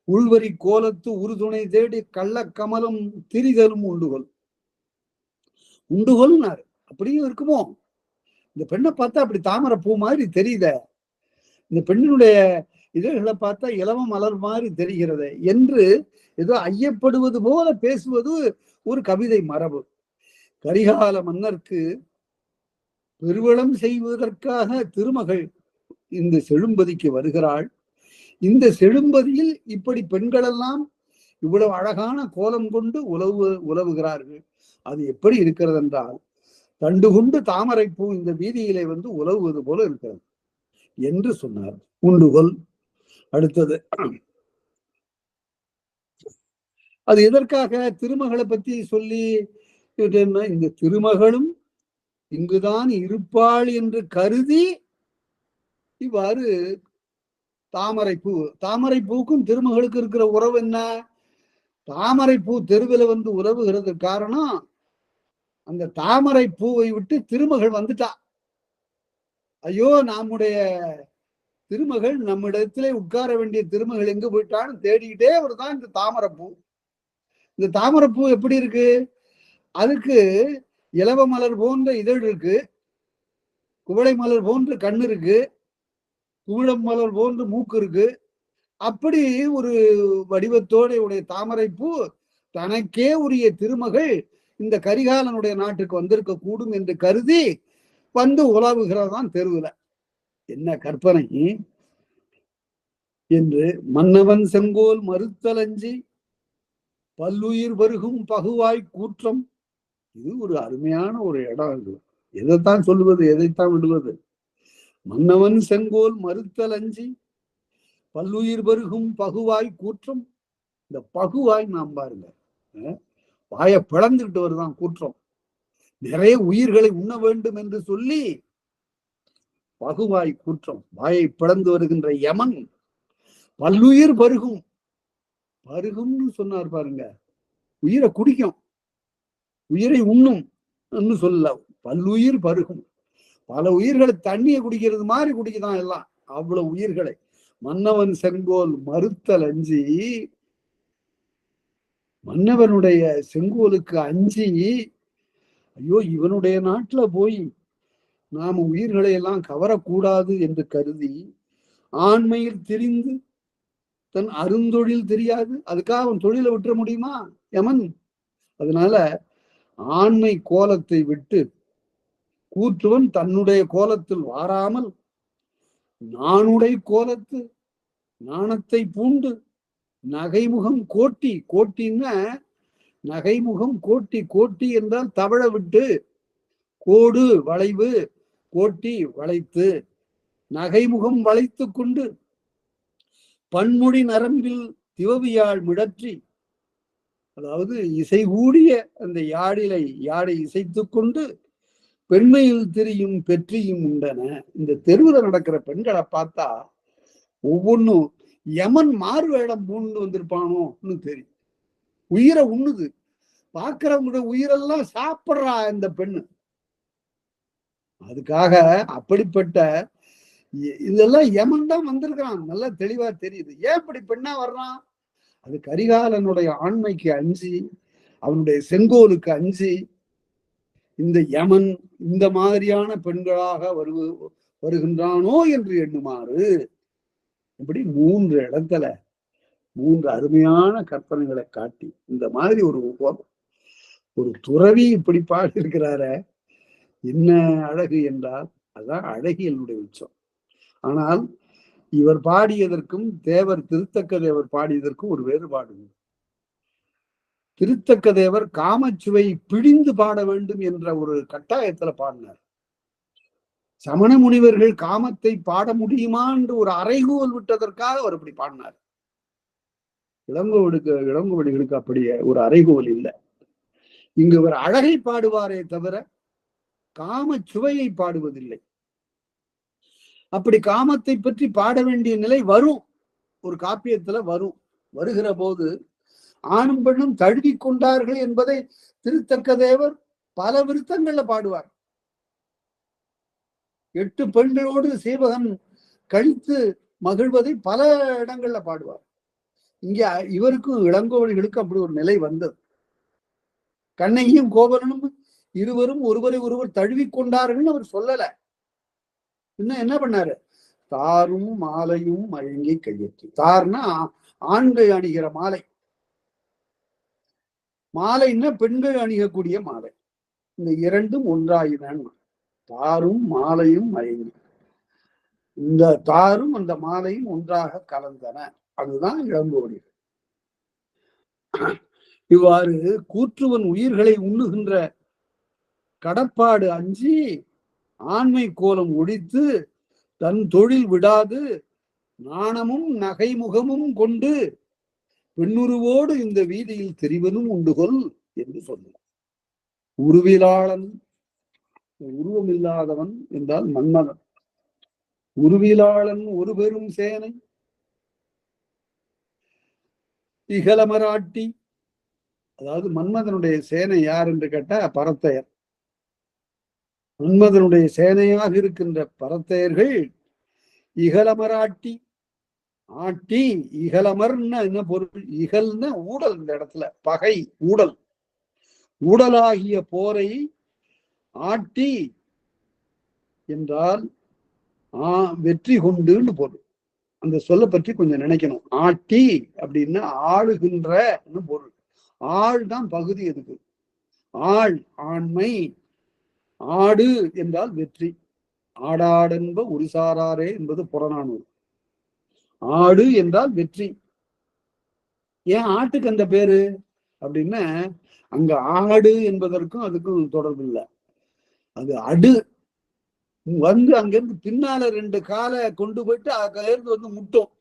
உள்வரி கோலத்து உறுதுணை தேடி கள்ள கமலம் திரிதலும் உண்டுகொள். உண்டுகொள்னாரு. அப்படியும் இருக்குமோ? இந்த பெண்ணை பார்த்தா அப்படி தாமரை பூ மாதிரி தெரியுத, இந்த பெண்ணினுடைய இதழ்களை பார்த்தா இலவ மலர் மாதிரி தெரிகிறது என்று ஏதோ ஐயப்படுவது போல பேசுவது ஒரு கவிதை மரபு. கரிகால மன்னருக்கு பெருவளம் செய்வதற்காக திருமகள் இந்த செழும்பதிக்கு வருகிறாள். இந்த செழும்பதியில் இப்படி பெண்களெல்லாம் இவ்வளவு அழகான கோலம் கொண்டு உலவுகிறார்கள். அது எப்படி இருக்கிறது என்றால், தண்டு கொண்டு தாமரை பூ இந்த வீதியிலே வந்து உலவுவது போல இருக்கிறது என்று சொன்னார். உண்டுகொள். அடுத்தது, அது எதற்காக திருமகளை பத்தி சொல்லி, இந்த திருமகளும் இங்குதான் இருப்பாள் என்று கருதி இவ்வாறு தாமரை பூ, தாமரை பூக்கும் திருமகளுக்கு இருக்கிற உறவு என்ன? தாமரை பூ தெருவில் வந்து உறவுகிறது காரணம், அந்த தாமரை பூவை விட்டு திருமகள் வந்துட்டா. ஐயோ, நம்முடைய திருமகள் நம்மிடத்திலே உட்கார வேண்டிய திருமகள் எங்க போயிட்டான்னு தேடிக்கிட்டே வருதான் இந்த தாமரைப்பூ. இந்த தாமரைப்பூ எப்படி இருக்கு? அதுக்கு இலவ மலர் போன்ற இதழ் இருக்கு, குவளை மலர் போன்ற கண் இருக்கு, குவிளம் மலர் போன்ற மூக்கு இருக்கு. அப்படி ஒரு வடிவத்தோட உடைய தாமரைப்பூ தனக்கே உரிய திருமகள் இந்த கரிகாலனுடைய நாட்டுக்கு வந்திருக்க கூடும் என்று கருதி வந்து உலாவுகிறதான் தெருவுல. என்ன கற்பனை என்று. மன்னவன் செங்கோல் மறுத்தலஞ்சி பல்லுயிர் வருகும் பகுவாய் கூற்றம். இது ஒரு அருமையான ஒரு இடம். இது எதைத்தான் சொல்லுவது, எதைத்தான் விடுவது? மன்னவன் செங்கோல் மறுத்தலஞ்சி பல்லுயிர் வருகும் பகுவாய் கூற்றம். இந்த பகுவாய் நாம் பாருங்க, வாயை பிளந்துகிட்டு வருதான் கூற்றம். நிறைய உயிர்களை உண்ண வேண்டும் என்று சொல்லி பகுவாய் கூற்றம், வாயை பிளந்து வருகின்ற யமன். பல்லுயிர் பருகும், பருகும்னு சொன்னார் பாருங்க, உயிரை குடிக்கும், உயிரை உண்ணும் என்று சொல்ல. பல்லுயிர் பருகும், பல உயிர்களை தண்ணியை குடிக்கிறது மாதிரி குடிக்குதான் எல்லாம், அவ்வளவு உயிர்களை. மன்னவன் செங்கோல் மறுத்தல் அஞ்சி, மன்னவனுடைய செங்கோலுக்கு அஞ்சி, ஐயோ இவனுடைய நாட்டுல போய் நாம உயிர்களை எல்லாம் கவரக்கூடாது என்று கருதி ஆண்மையில் திரிந்து தன் அருந்தொழில் தெரியாது. அதுக்காக அவன் தொழிலை விட்டுற முடியுமா யமன்? அதனால ஆண்மை கோலத்தை விட்டு கூற்றுவன் தன்னுடைய கோலத்தில் வாராமல் நானுடை கோலத்து நாணத்தை பூண்டு நகைமுகம் கோட்டி, கோட்டின்னா நகைமுகம் கோட்டி, கோட்டி என்றால் தவழ விட்டு கோடு வளைவு கோட்டி வளைத்து நகைமுகம் வளைத்து கொண்டு பன்மொழி நரம்பில் திவவியாழ் மிடற்றி, அதாவது இசை கூடிய அந்த யாடை இசைத்து கொண்டு பெண்மையில் திரியும் பெற்றியும் உண்டன. இந்த தெருவுல நடக்கிற பெண்களை பார்த்தா ஒவ்வொன்னும் யமன் மாறு வேடம் பூண்டு வந்திருப்பானோன்னு தெரியும். உயிரை உண்ணுது, பார்க்கிறவங்க உயிரெல்லாம் சாப்பிடுறா இந்த பெண்ணு. அதுக்காக அப்படிப்பட்ட இதெல்லாம் யமன் தான் வந்திருக்கிறான், நல்லா தெளிவா தெரியுது. ஏன் இப்படி பெண்ணா வர்றான்? அது கரிகாலனுடைய ஆண்மைக்கு அஞ்சி, அவனுடைய செங்கோலுக்கு அஞ்சி இந்த யமன் இந்த மாதிரியான பெண்களாக வருகின்றானோ என்று எண்ணுமாறு இப்படி 3 இடத்துல 3 அருமையான கற்பனைகளை காட்டி இந்த மாதிரி ஒரு துறவி இப்படி பாடி இருக்கிறார. என்ன அழகு என்றால் அதுதான் அழகியலுடைய உச்சம். ஆனால் இவர் பாடியதற்கும் திருத்தக்க தேவர் பாடியதற்கும் ஒரு வேறுபாடு. திருத்தக்க தேவர் காமச்சுவை பிழிந்து பாட வேண்டும் என்ற ஒரு கட்டாயத்துல பாடினார். சமண முனிவர்கள் காமத்தை பாட முடியுமா என்று ஒரு அறைகூவல் விட்டதற்காக அவர் அப்படி பாடினார். இளங்கோவடிகளுக்கு அப்படியே ஒரு அறைகூவல் இல்லை. இங்கு அவர் அழகை பாடுவாரே தவிர காம சுவையை பாடுவதில்லை. அப்படி காமத்தை பற்றி பாட வேண்டிய நிலை வரும், ஒரு காப்பியத்துல வருகிற போது ஆணும் பெண்ணும் தழுவி கொண்டார்கள் என்பதை திருத்தக்க தேவர் பல விருத்தங்கள்ல பாடுவார். 8 பெண்களோடு சீவகன் கழித்து மகிழ்வதை பல இடங்கள்ல பாடுவார். இங்க இவருக்கும் இளங்கோவடிகளுக்கும் அப்படி ஒரு நிலை வந்தது. கண்ணகியும் கோவலனும் இருவரும் ஒருவர் தழுவி கொண்டார்கள் அவர் சொல்லல. இன்னும் என்ன பண்ணாரு? தாரும் மாலையும் மயங்கி கையெற்றி. தார்னா ஆண்கள் அணிகிற மாலை, மாலைன்னா பெண்கள் அணியக்கூடிய மாலை. இந்த இரண்டும் ஒன்றாயிதான். தாரும் மாலையும் மயங்கி, இந்த தாரும் அந்த மாலையும் ஒன்றாக கலந்தன. அதுதான் இளங்கோவடி. இவ்வாறு கூற்றுவன் உயிர்களை உண்ணுகின்ற கடப்பாடு அஞ்சி ஆண்மை கோலம் ஒழித்து தன் தொழில் விடாது நாணமும் நகைமுகமும் கொண்டு பெண்ணுருவோடு இந்த வீதியில் தெரிவனும் உண்டுகொள் என்று சொன்னார். உருவிலாளன், உருவம் இல்லாதவன் என்றால் மன்மதன். உருவிலாளன் ஒரு பெரும் சேனை இகலமராட்டி, அதாவது மன்மதனுடைய சேனை யார் என்று கேட்டா பரத்தையர். மன்மதனுடைய சேனையாக இருக்கின்ற பரத்தையர்கள் இகலமராட்டி ஆட்டி, இகலமர்னா என்ன பொருள்? இகல்னா ஊடல். இந்த இடத்துல பகை, ஊடலாகிய போரை ஆட்டி என்றால் வெற்றி கொண்டுன்னு பொருள். அந்த சொல்ல பற்றி கொஞ்சம் நினைக்கணும். ஆட்டி அப்படின்னா ஆளுகின்ற பொருள். ஆள் தான் பகுதி. எதுக்கு ஆள்? ஆண்மை. ஆடு என்றால் வெற்றி. ஆடாடென்ப உரிசாராரே என்பது புறநானூறு. ஆடு என்றால் வெற்றி. ஏன் ஆட்டுக்கு அந்த பேரு அப்படின்னா, அங்க ஆடு என்பதற்கும் அதுக்கும் தொடர்பு இல்லை. அது அடு வந்து அங்கிருந்து பின்னால 2 காலை கொண்டு போயிட்டு அங்கிருந்து வந்து முட்டும்.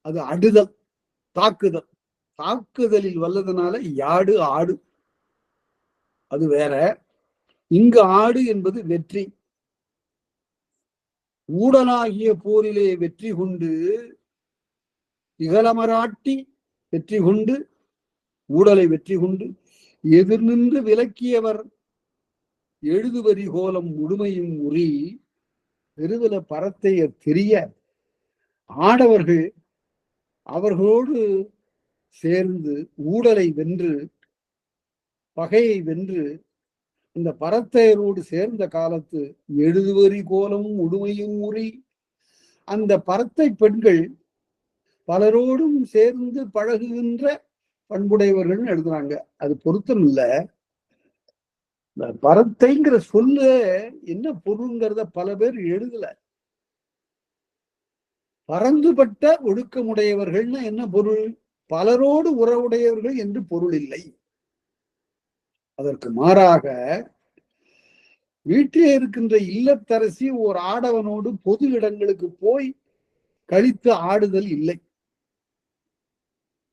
அது அடுதல், தாக்குதல். தாக்குதலில் வல்லதுனால யாடு ஆடு, அது வேற. இங்கு ஆடு என்பது வெற்றி. ஊடலாகிய போரிலே வெற்றி கொண்டு, இகலமராட்டி வெற்றி கொண்டு, ஊடலை வெற்றி கொண்டு எதிர் நின்று விலக்கியவர் எழுதுவரி கோலம் முழுமையும் உரி பெருதல பரத்தைய தெரிய ஆடவர்கள் அவர்களோடு சேர்ந்து ஊடலை வென்று பகையை வென்று இந்த பரத்தையரோடு சேர்ந்த காலத்து எழுதுவரி கோலமும் உடுமையும் உரி அந்த பரத்தை பெண்கள் பலரோடும் சேர்ந்து பழகுகின்ற பண்புடையவர்கள் எழுதுறாங்க. அது பொருத்தம் இல்லை. இந்த பரத்தைங்கிற சொல்ல என்ன பொருள்ங்கிறத பல பேர் எழுதல. பரந்துபட்ட ஒழுக்கமுடையவர்கள்னா என்ன பொருள்? பலரோடு உறவுடையவர்கள் என்று பொருள் இல்லை. அதற்கு மாறாக வீட்டிலே இருக்கின்ற இல்லத்தரசி ஓர் ஆடவனோடு பொது இடங்களுக்கு போய் கழித்து ஆடுதல் இல்லை.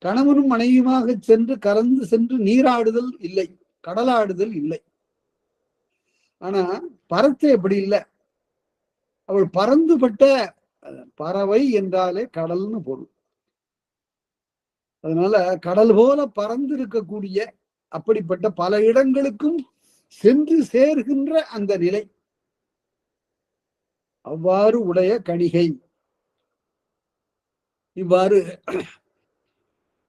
கணவனும் மனைவியுமாக சென்று கலந்து சென்று நீராடுதல் இல்லை, கடலாடுதல் இல்லை. ஆனா பரத்தை அப்படி இல்லை. அவள் பறந்துபட்ட பறவை என்றாலே கடல்னு பொருள். அதனால கடல் போல பறந்து இருக்கக்கூடிய அப்படிப்பட்ட பல இடங்களுக்கும் சென்று சேர்கின்ற அந்த நிலை அவ்வாறு உடைய கணிகை. இவ்வாறு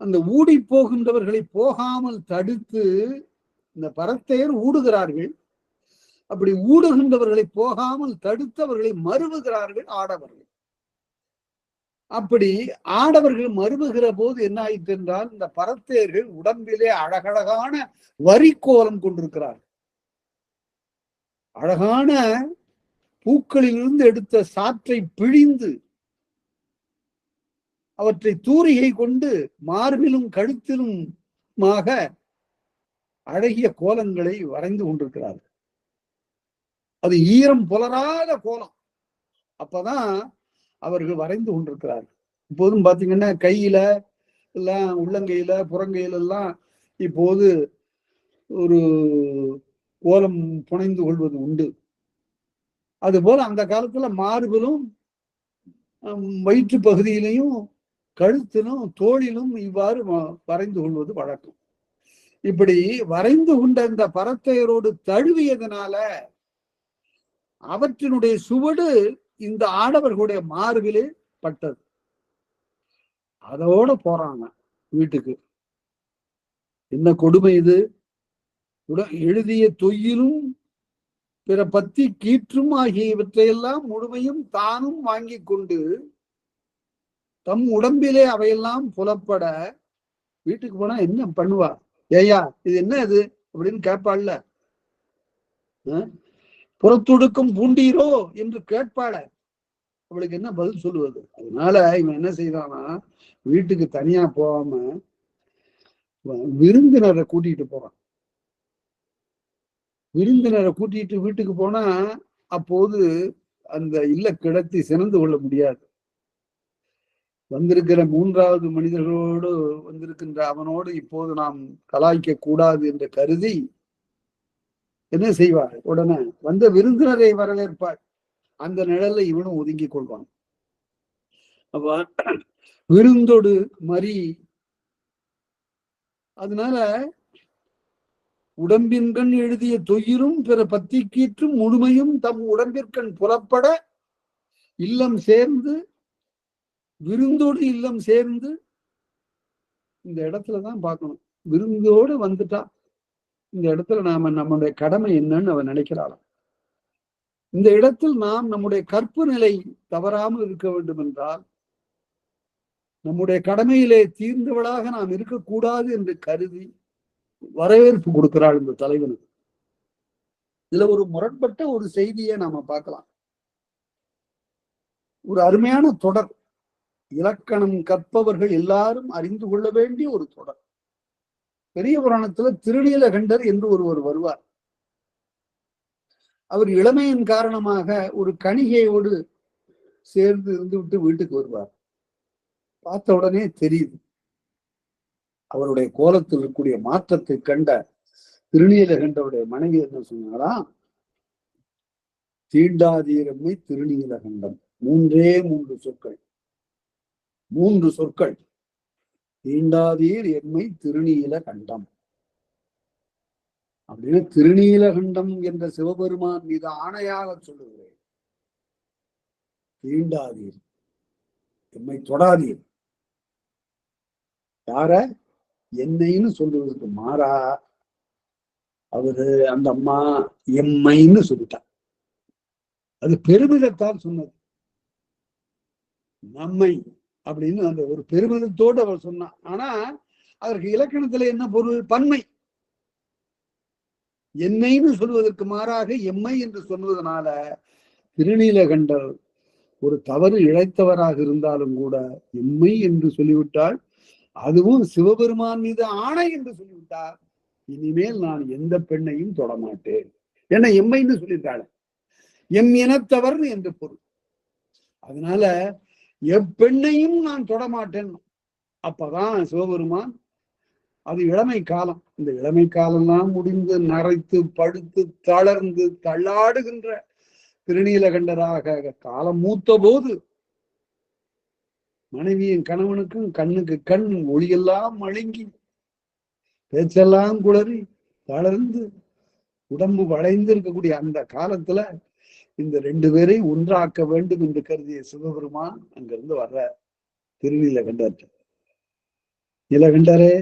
அந்த ஊடி போகின்றவர்களை போகாமல் தடுத்து இந்த பரத்தையர் ஊடுகிறார்கள். அப்படி ஊடுகின்றவர்களை போகாமல் தடுத்து அவர்களை மறுவுகிறார்கள் ஆடவர்கள். அப்படி ஆடவர்கள் மறுவுகிற போது என்ன ஆயிற்று என்றால், இந்த பரத்தையர்கள் உடம்பிலே அழகழகான வரிக்கோலம் கொண்டிருக்கிறார்கள். அழகான பூக்களிலிருந்து எடுத்த சாற்றை பிழிந்து அவற்றை தூரிகை கொண்டு மார்பிலும் கழுத்திலுமாக அழகிய கோலங்களை வரைந்து கொண்டிருக்கிறார்கள். அது ஈரம் புலராத கோலம். அப்பதான் அவர்கள் வரைந்து கொண்டிருக்கிறார்கள். இப்போதும் பாத்தீங்கன்னா கையில எல்லாம், உள்ளங்கையில, புறங்கையில எல்லாம் இப்போது ஒரு கோலம் புனைந்து கொள்வது உண்டு. அதுபோல அந்த காலத்துல மார்பிலும் வயிற்று பகுதியிலையும் கழுத்திலும் தோளிலும் இவ்வாறு வரைந்து கொள்வது வழக்கம். இப்படி வரைந்து கொண்ட இந்த பரத்தையரோடு தழுவியதனால அவற்றினுடைய சுவடு இந்த ஆடவர்களுடைய மார்பிலே பட்டது. அதோட போறாங்க வீட்டுக்கு. என்ன கொடுமை இது! எழுதிய தொய்யிலும் பிற பத்தி கீற்றும் ஆகிய இவற்றையெல்லாம் முழுமையும் தானும் வாங்கி கொண்டு தம் உடம்பிலே அவையெல்லாம் புலப்பட வீட்டுக்கு போனா என்ன பண்ணுவா? ஏயா இது என்ன இது அப்படின்னு கேட்பாள்ல. புறத்துடுக்கும் பூண்டீரோ என்று கேட்பாள. அவளுக்கு என்ன பதில் சொல்லுவது? அதனால இவன் என்ன செய்தானா, வீட்டுக்கு தனியா போகாம விருந்தினரை கூட்டிட்டு போறான். விருந்தினரை கூட்டிட்டு வீட்டுக்கு போனா அப்போது அந்த இல்ல கிடத்தி சினந்து கொள்ள முடியாது. வந்திருக்கிற மூன்றாவது மனிதர்களோடு வந்திருக்கின்ற அவனோடு இப்போது நாம் கலாய்க்க கூடாது என்று கருதி என்ன செய்வார்? உடனே வந்த விருந்தினரை வரவேற்பார். அந்த நிழல்ல இவனும் ஒதுங்கி கொள்வான். அப்ப விருந்தோடு மறி. அதனால உடம்பின்கண் எழுதிய தொயிரும் பிற பத்தி கீற்றும் முழுமையும் தம் உடம்பிற்கண் புலப்பட இல்லம் சேர்ந்து, விருந்தோடு இல்லம் சேர்ந்து, இந்த இடத்துலதான் பார்க்கணும். விருந்தோடு வந்துட்டா இந்த இடத்துல நாம நம்முடைய கடமை என்னன்னு அவன் நினைக்கிறாளாம். இந்த இடத்தில் நாம் நம்முடைய கற்பு நிலை தவறாமல் இருக்க வேண்டும் என்றால், நம்முடைய கடமையிலே தீர்ந்தவளாக நாம் இருக்கக்கூடாது என்று கருதி வரவேற்பு கொடுக்கிறாள் இந்த தலைவனுக்கு. இதுல ஒரு முரண்பட்ட ஒரு செய்தியை நாம பார்க்கலாம். ஒரு அருமையான தொடர், இலக்கணம் கற்பவர்கள் எல்லாரும் அறிந்து கொள்ள வேண்டிய ஒரு தொடர். பெரிய புராணத்துல திருநீலகண்டர் என்று ஒருவர் வருவார். அவர் இளமையின் காரணமாக ஒரு கணிகையோடு சேர்ந்து இருந்து விட்டு வீட்டுக்கு வருவார். பார்த்த உடனே தெரியுது அவருடைய கோலத்தில் இருக்கக்கூடிய மாற்றத்தை கண்ட திருநீலகண்டருடைய மனைவி என்ன சொன்னாரா, தீண்டாதீரம்மை திருநீலகண்டம். மூன்று சொற்கள். 3 சொற்கள். தீண்டாதீர் எம்மை திருநீலகண்டம் அப்படின்னு திருநீலகண்டம் என்ற சிவபெருமான் மீது ஆணையாக சொல்லுகிறேன். தீண்டாதீர், எம்மை தொடாதீர். யார? என்னைன்னு சொல்லுவதற்கு மாறா அவரு அந்த அம்மா எம்மைன்னு சொல்லிட்டார். அது பெருமிதத்தால் சொன்னது. நம்மை அப்படின்னு அந்த ஒரு பெருமிதத்தோடு அவர் சொன்னார். ஆனா அதற்கு இலக்கணத்துல என்ன பொருள்? பன்மை. என்னைன்னு சொல்வதற்கு மாறாக எம்மை என்று சொல்வதனால திருநீலகண்டர் ஒரு தவறு இழைத்தவராக இருந்தாலும் கூட எம்மை என்று சொல்லிவிட்டால், அதுவும் சிவபெருமான் மீது ஆணை என்று சொல்லிவிட்டார், இனிமேல் நான் எந்த பெண்ணையும் தொடமாட்டேன் ஏன்னா எம்மைன்னு சொல்லியிருக்காள், எம் இனத்தவர் என்று பொருள். அதனால எப்பெண்ணையும் நான் தொடமாட்டேன். அப்பதான் சிவபெருமான், அது இளமை காலம், இந்த இளமை காலம்லாம் முடிந்து நரைத்து படுத்து தளர்ந்து தள்ளாடுகின்ற திருநீலகண்டராக காலம் மூத்த போது மனைவியின் கணவனுக்கும் கண்ணுக்கு கண் ஒளியெல்லாம் மழுங்கி பேச்செல்லாம் குளறி தளர்ந்து உடம்பு வளைந்து இருக்கக்கூடிய அந்த காலத்துல இந்த ரெண்டு பேரை ஒன்றாக்க வேண்டும் என்று கருதிய சிவபெருமான் அங்கிருந்து வர்ற திருநீலகண்டர், நீலகண்டரே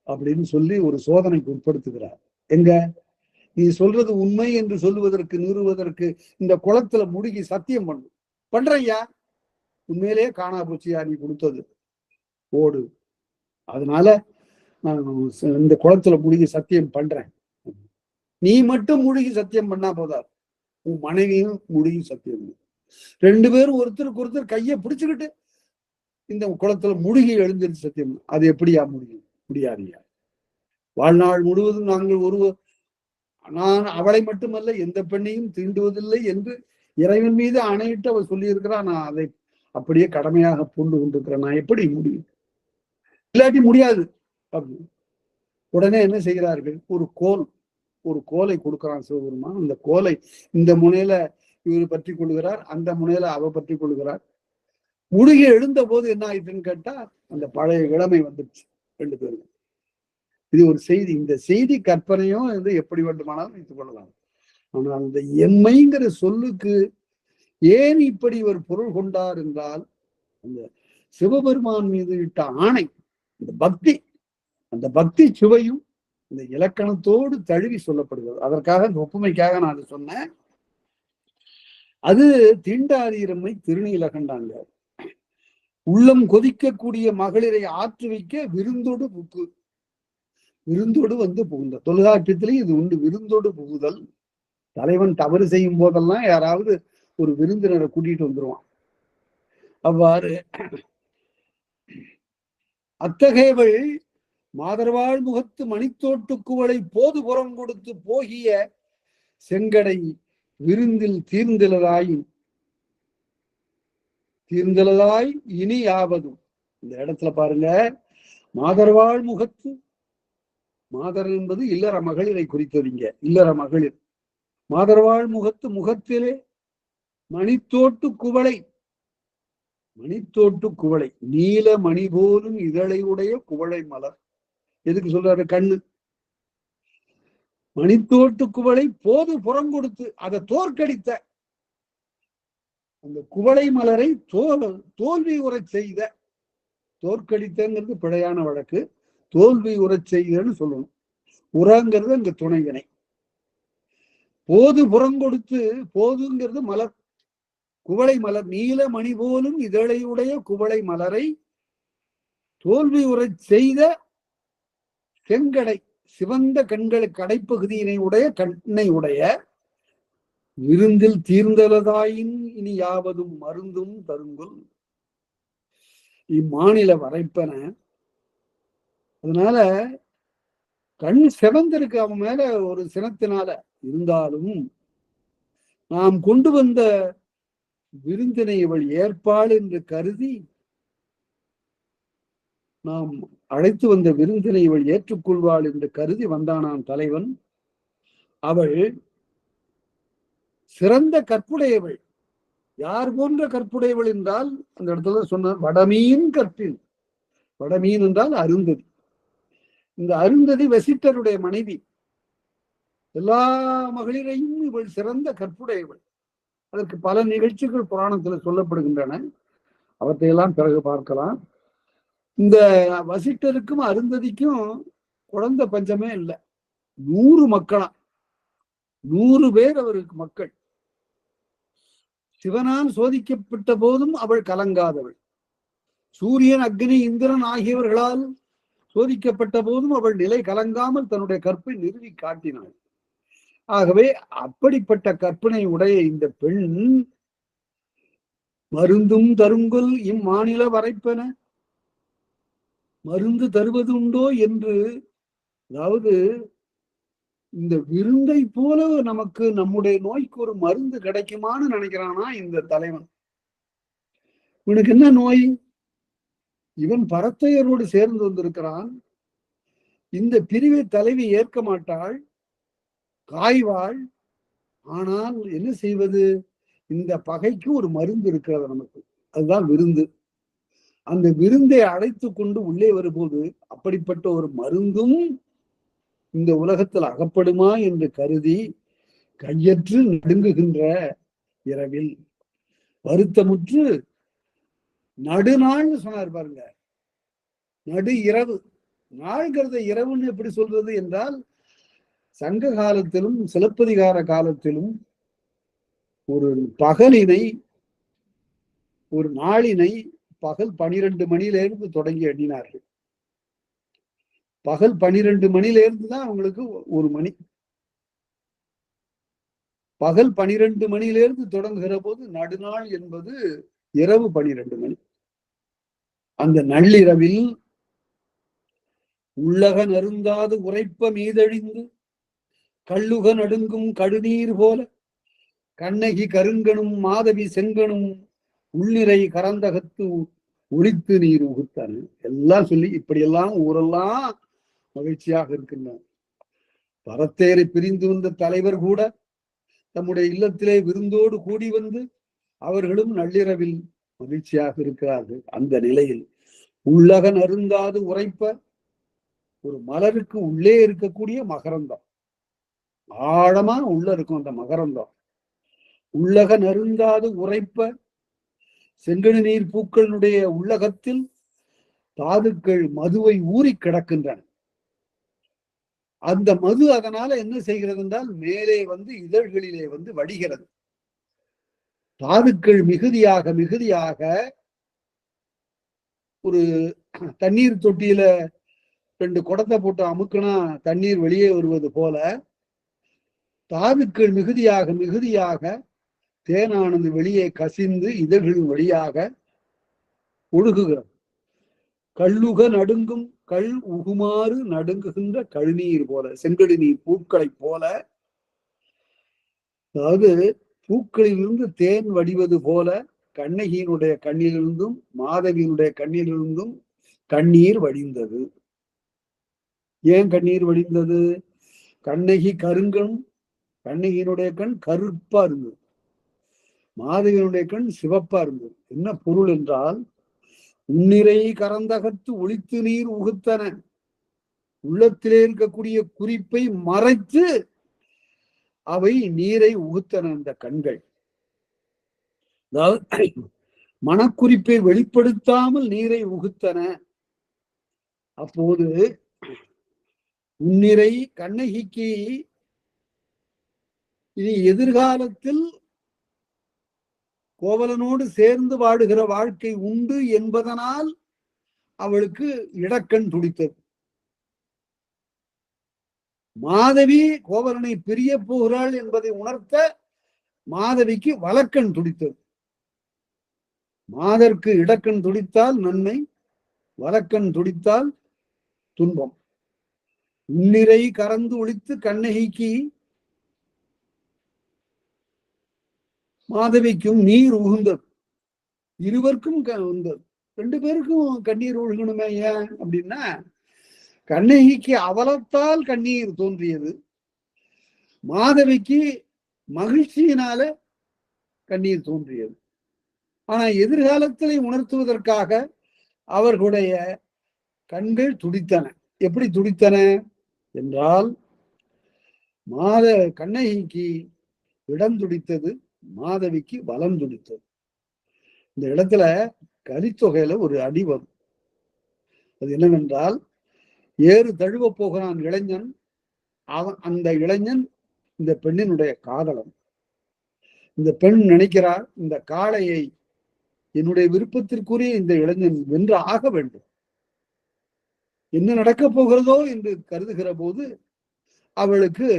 அப்படின்னு சொல்லி ஒரு சோதனைக்கு உட்படுத்துகிறார். எங்க நீ சொல்றது உண்மை என்று சொல்லுவதற்கு நிறுவதற்கு இந்த குளத்துல முழுகி சத்தியம் பண்றையா, உண்மையிலேயே காணா பூச்சியா நீ கொடுத்தது, ஓடு, அதனால நான் இந்த குளத்துல முழுகி சத்தியம் பண்றேன். நீ மட்டும் முழுகி சத்தியம் பண்ணா போதாது, உன் மனைவியும் முழுகி சத்தியம். ரெண்டு பேரும் ஒருத்தருக்கு ஒருத்தர் கையை பிடிச்சுக்கிட்டு இந்த குளத்துல முழுகி எழுந்திருந்து சத்தியம். அது எப்படியா முடியும்? முடியாதியா. வாழ்நாள் முழுவதும் நாங்கள் நான் அவளை மட்டுமல்ல எந்த பெண்ணையும் தீண்டுவதில்லை என்று இறைவன் மீது ஆணையிட்டு அவள் சொல்லி இருக்கிறா. நான் அதை அப்படியே கடமையாக பூண்டு கொண்டிருக்கிறேன். நான் எப்படி முடியும்? இல்லாட்டி முடியாது. உடனே என்ன செய்கிறார்கள்? ஒரு கோலை கொடுக்கிறான் சிவபெருமான். அந்த கோலை இந்த முனையில இவர் பற்றி கொள்கிறார், அந்த முனையில அவ பற்றி கொள்கிறார். முழுகி எழுந்த போது என்ன ஆயிடுச்சுன்னு கேட்டா அந்த பழைய இளமை வந்துடுச்சு ரெண்டு பேரும். இது ஒரு செய்தி. இந்த செய்தி கற்பனையும் வந்து எப்படி வேண்டுமானாலும் வைத்துக் கொள்ளலாம். ஆனால் அந்த எம்மைங்கிற சொல்லுக்கு ஏன் இப்படி ஒரு பொருள் கொண்டார் என்றால், அந்த சிவபெருமான் மீது இட்ட ஆணை, அந்த பக்தி சுவையும் இந்த இலக்கணத்தோடு தழுவி சொல்லப்படுகிறது. அதற்காக இந்த ஒப்புமைக்காக நான் அதை சொன்னேன். அது தீண்டாதீரம்மை திருநீலகண்டாங்க. உள்ளம் கொதிக்கக்கூடிய மகளிரை ஆற்று வைக்க விருந்தோடு வந்து புகுந்த தொல்காப்பியத்திலே இது உண்டு. விருந்தோடு புகுதல். தலைவன் தவறு செய்யும் போதெல்லாம் யாராவது ஒரு விருந்தினரை கூட்டிட்டு வந்துருவான். அவ்வாறு அத்தகையவள் மாதர்வாழ் முகத்து மணித்தோட்டுக்குவளை போது புறம் கொடுத்து போகிய செங்கடை விருந்தில் தீர்ந்தலதாய் இனி யாவதும். இந்த இடத்துல பாருங்க, மாதர்வாழ் முகத்து, மாதர் என்பது இல்லற மகளிரை குறித்ததிங்க, இல்லற மகளிர். மாதர்வாழ் முகத்து, முகத்திலே மணித்தோட்டு குவளை நீல மணி போலும் இதழை உடைய குவளை மலர். எதுக்கு சொல்றாரு? கண்ணு. மணித்தோட்டு குவளை போது புறம் கொடுத்து அதை தோற்கடித்த அந்த குவளை மலரை தோல்வி உறச் செய்த. தோற்கடித்தங்கிறது பிழையான வழக்கு, தோல்வி உறச் செய்தன்னு சொல்லணும். உரங்கிறது அங்க துணைவினை. போது புறம் கொடுத்து, போதுங்கிறது மலர், குவளை மலர், நீல மணி போலும் இதழையுடைய குவளை மலரை தோல்வி உறச் செய்த செங்கடை, சிவந்த கண்களுக்கு கடைப்பகுதியினை உடைய கண்ணை உடைய விருந்தில் தீர்ந்தலதாயின் இனி யாவதும் மருந்தும் தருங்குல். இம்மாநில வரைப்பன. அதனால கண் செவந்திருக்கு அவன் மேல ஒரு சினத்தினால. இருந்தாலும் நாம் கொண்டு வந்த விருந்தினை இவள் ஏற்பாள் என்று கருதி, நாம் அழைத்து வந்த விருந்தினை இவள் ஏற்றுக்கொள்வாள் என்று கருதி வந்தானாம் தலைவன். அவள் சிறந்த கற்புடையவள். யார் போன்ற கற்புடையவள் என்றால், அந்த இடத்துல சொன்னார் வடமீன் கற்பில். வடமீன் என்றால் அருந்ததி. இந்த அருந்ததி வசிட்டருடைய மனைவி. எல்லா மகளிரையும் இவள் சிறந்த கற்புடையவள். அதற்கு பல நிகழ்ச்சிகள் புராணத்துல சொல்லப்படுகின்றன. அவற்றையெல்லாம் பிறகு பார்க்கலாம். இந்த வசிட்டருக்கும் அருந்ததிக்கும் குழந்தை பஞ்சமே இல்லை. 100 மக்களா, 100 பேர் அவருக்கு மக்கள். சிவனால் சோதிக்கப்பட்ட போதும் அவள் கலங்காதவள். சூரியன், அக்னி, இந்திரன் ஆகியவர்களால் சோதிக்கப்பட்ட போதும் அவள் நிலை கலங்காமல் தன்னுடைய கற்பை நிறுவி காட்டினாள். ஆகவே அப்படிப்பட்ட கற்பனை உடைய இந்த பெண் மருந்தும் தருங்கொல் இம்மாநில வரைப்பன. மருந்து தருவது உண்டோ என்று, அதாவது இந்த விருந்தை போல நமக்கு நம்முடைய நோய்க்கு ஒரு மருந்து கிடைக்குமான்னு நினைக்கிறானா இந்த தலைவன். இவனுக்கு என்ன நோய்? இவன் பரத்தையரோடு சேர்ந்து வந்திருக்கிறான். இந்த பிரிவை தலைவி ஏற்க மாட்டாள், காய்வாள். ஆனால் என்ன செய்வது? இந்த பகைக்கு ஒரு மருந்து இருக்கிறது நமக்கு, அதுதான் விருந்து. அந்த விருந்தை அழைத்து கொண்டு உள்ளே வரும்போது அப்படிப்பட்ட ஒரு மருந்தும் இந்த உலகத்தில் அகப்படுமா என்று கருதி கையற்று நடுங்குகின்ற இரவில் வருத்தமுற்று நடுநாள்னு சொன்னார் பாருங்க. நடு இரவு. நாள்கிறத இரவுன்னு எப்படி சொல்றது என்றால், சங்க காலத்திலும் சிலப்பதிகார காலத்திலும் ஒரு பகலினை, ஒரு நாளினை பகல் 12 மணியிலிருந்து தொடங்கி எண்ணினார்கள். பகல் 12 மணியிலிருந்து தான் அவங்களுக்கு ஒரு மணி. பகல் 12 மணியிலிருந்து தொடங்குகிற போது நடுநாள் என்பது இரவு 12 மணி. அந்த நள்ளிரவில் உள்ளக நருந்தாது உரைப்ப மீதழிந்து கள்ளுக நடுங்கும் கடுநீர் போல கண்ணகி கருங்கனும் மாதவி செங்கனும் உள்நிறை கரந்தகத்து ஒளித்து நீர் உகுத்தன எல்லாம் சொல்லி இப்படியெல்லாம் ஊரெல்லாம் மகிழ்ச்சியாக இருக்கின்றனர். பரத்தேரை பிரிந்து வந்த தலைவர் கூட தம்முடைய இல்லத்திலே விருந்தோடு கூடி வந்து அவர்களும் நள்ளிரவில் மகிழ்ச்சியாக இருக்கிறார்கள். அந்த நிலையில் உள்ளக நருந்தாது உரைப்ப, ஒரு மலருக்கு உள்ளே இருக்கக்கூடிய மகரந்தம், ஆழமா உள்ள இருக்கும் அந்த மகரந்தம். உள்ளக நருந்தாது உரைப்ப, செங்கனு நீர் பூக்களுடைய உள்ளகத்தில் தாதுக்கள் மதுவை ஊறி கிடக்கின்றன. அந்த மது அதனால என்ன செய்கிறது என்றால் மேலே வந்து இதழ்களிலே வந்து வடிகிறது. தாதுக்கள் மிகுதியாக மிகுதியாக ஒரு தண்ணீர் தொட்டியில 2 குடத்தை போட்டு அமுக்குனா தண்ணீர் வெளியே வருவது போல தாதுக்கள் மிகுதியாக மிகுதியாக தேனானது வெளியே கசிந்து இதழ்களின் வழியாக ஒழுகுகிறது. கள்ளுக நடுங்கும் கள் உகுமாறு நடுங்குகின்ற கழுநீர் போல, செங்கடு நீர் பூக்களை போல, அதாவது பூக்களிலிருந்து தேன் வடிவது போல கண்ணகியினுடைய கண்ணிலிருந்தும் மாதவியினுடைய கண்ணிலிருந்தும் கண்ணீர் வடிந்தது. ஏன் கண்ணீர் வடிந்தது? கண்ணகி கருங்கனும், கண்ணகியினுடைய கண் கருப்பா இருந்தது, மாதவியினுடைய கண் சிவப்பா இருந்தது. என்ன பொருள் என்றால், உன்னிறை கரந்தகத்து ஒளித்து நீர் உகுத்தன, உள்ளத்திலே இருக்கக்கூடிய குறிப்பை மறைத்து அவை நீரை உகுத்தன. அந்த கண்கள் அதாவது மனக்குறிப்பை வெளிப்படுத்தாமல் நீரை உகுத்தன. அப்போது உன்னிறை கண்ணகிக்கு இனி எதிர்காலத்தில் கோவலனோடு சேர்ந்து வாடுகிற வாழ்க்கை உண்டு என்பதனால் அவளுக்கு இடக்கண் துடித்தது. மாதவி கோவலனை பிரிய போகிறாள் என்பதை உணர்த்த மாதவிக்கு வலக்கண் துடித்தது. மாதருக்கு இடக்கண் துடித்தால் நன்மை, வலக்கண் துடித்தால் துன்பம். உன்னிறை கறந்து ஒழித்து கண்ணகிக்கு மாதவிக்கும் நீர் உகுந்தது. இருவருக்கும் உந்தது. 2 பேருக்கும் கண்ணீர் ஒழுகணுமே. ஏன் அப்படின்னா, கண்ணகிக்கு அவலத்தால் கண்ணீர் தோன்றியது, மாதவிக்கு மகிழ்ச்சியினால கண்ணீர் தோன்றியது. ஆனா எதிர்காலத்திலே உணர்த்துவதற்காக அவர்களுடைய கண்கள் துடித்தன. எப்படி துடித்தன என்றால், கண்ணகிக்கு இடம் துடித்தது, மாதவிக்கு வலம் துடித்தது. இந்த இடத்துல கலித்தொகையில ஒரு அடி வரும். அது என்னவென்றால், ஏறு தழுவ போகிறான் இளைஞன். அந்த இளைஞன் இந்த பெண்ணினுடைய காதலன். இந்த பெண் நினைக்கிறார், இந்த காளையை என்னுடைய விருப்பத்திற்குரிய இந்த இளைஞன் வென்று ஆக வேண்டும். என்ன நடக்கப் போகிறதோ என்று கருதுகிற போது அவளுக்கு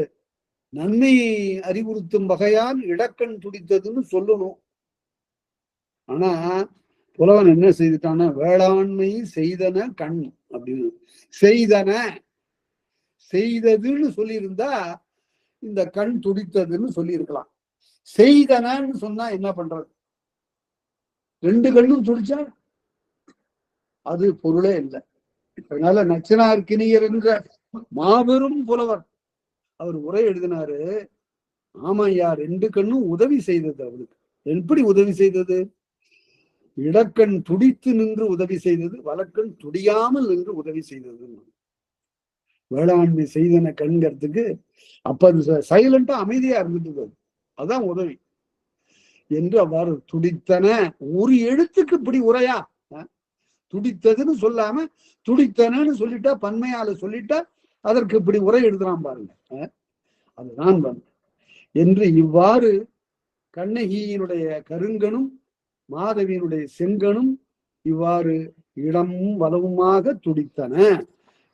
நன்மையை அறிவுறுத்தும் வகையால் இடக்கண் துடித்ததுன்னு சொல்லணும். ஆனா புலவன் என்ன செய்துட்டான, வேளாண்மை செய்தன கண் அப்படின்னு செய்தன செய்ததுன்னு சொல்லியிருந்தா இந்த கண் துடித்ததுன்னு சொல்லி இருக்கலாம். செய்தனன்னு சொன்னா என்ன பண்றது? ரெண்டு கண்ணும் துடிச்சா அது பொருளே இல்லை. அதனால நச்சினார்க்கினியர் என்ற மாபெரும் புலவர் அவர் உரை எழுதினாரு. ஆமா ஐயா, ரெண்டு கண்ணும் உதவி செய்தது அவருக்கு. எப்படி உதவி செய்தது? இடக்கண் துடித்து நின்று உதவி செய்தது, வலக்கண் துடியாமல் நின்று உதவி செய்தது. வேளாண்மை செய்தன கண்கிறதுக்கு அப்ப சைலண்டா அமைதியா இருந்துட்டு அதான் உதவி என்று அவ்வாறு துடித்தன. ஒரு எழுத்துக்கு இப்படி உரையா? துடித்ததுன்னு சொல்லாம துடித்தனன்னு சொல்லிட்டா, பன்மையால சொல்லிட்டா அதற்கு இப்படி உரை எழுதுறான் பாருங்க. அதுதான் என்று இவ்வாறு கண்ணகியினுடைய கருங்கனும் மாதவியினுடைய செங்கனும் இவ்வாறு இடமும் வலவுமாக துடித்தன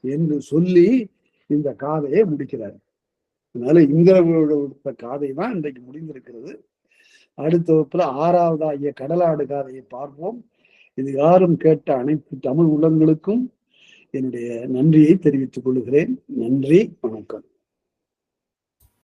என்று சொல்லி இந்த காதையை முடிக்கிறார். அதனால இந்திரனோட காதை தான் இன்றைக்கு முடிந்திருக்கிறது. அடுத்த வகுப்புல 6வது ஆகிய கடலாடு காதையை பார்ப்போம். இது யாரும் கேட்ட அனைத்து தமிழ் உள்ளங்களுக்கும் என்னுடைய நன்றியை தெரிவித்துக் கொள்கிறேன். நன்றி, வணக்கம்.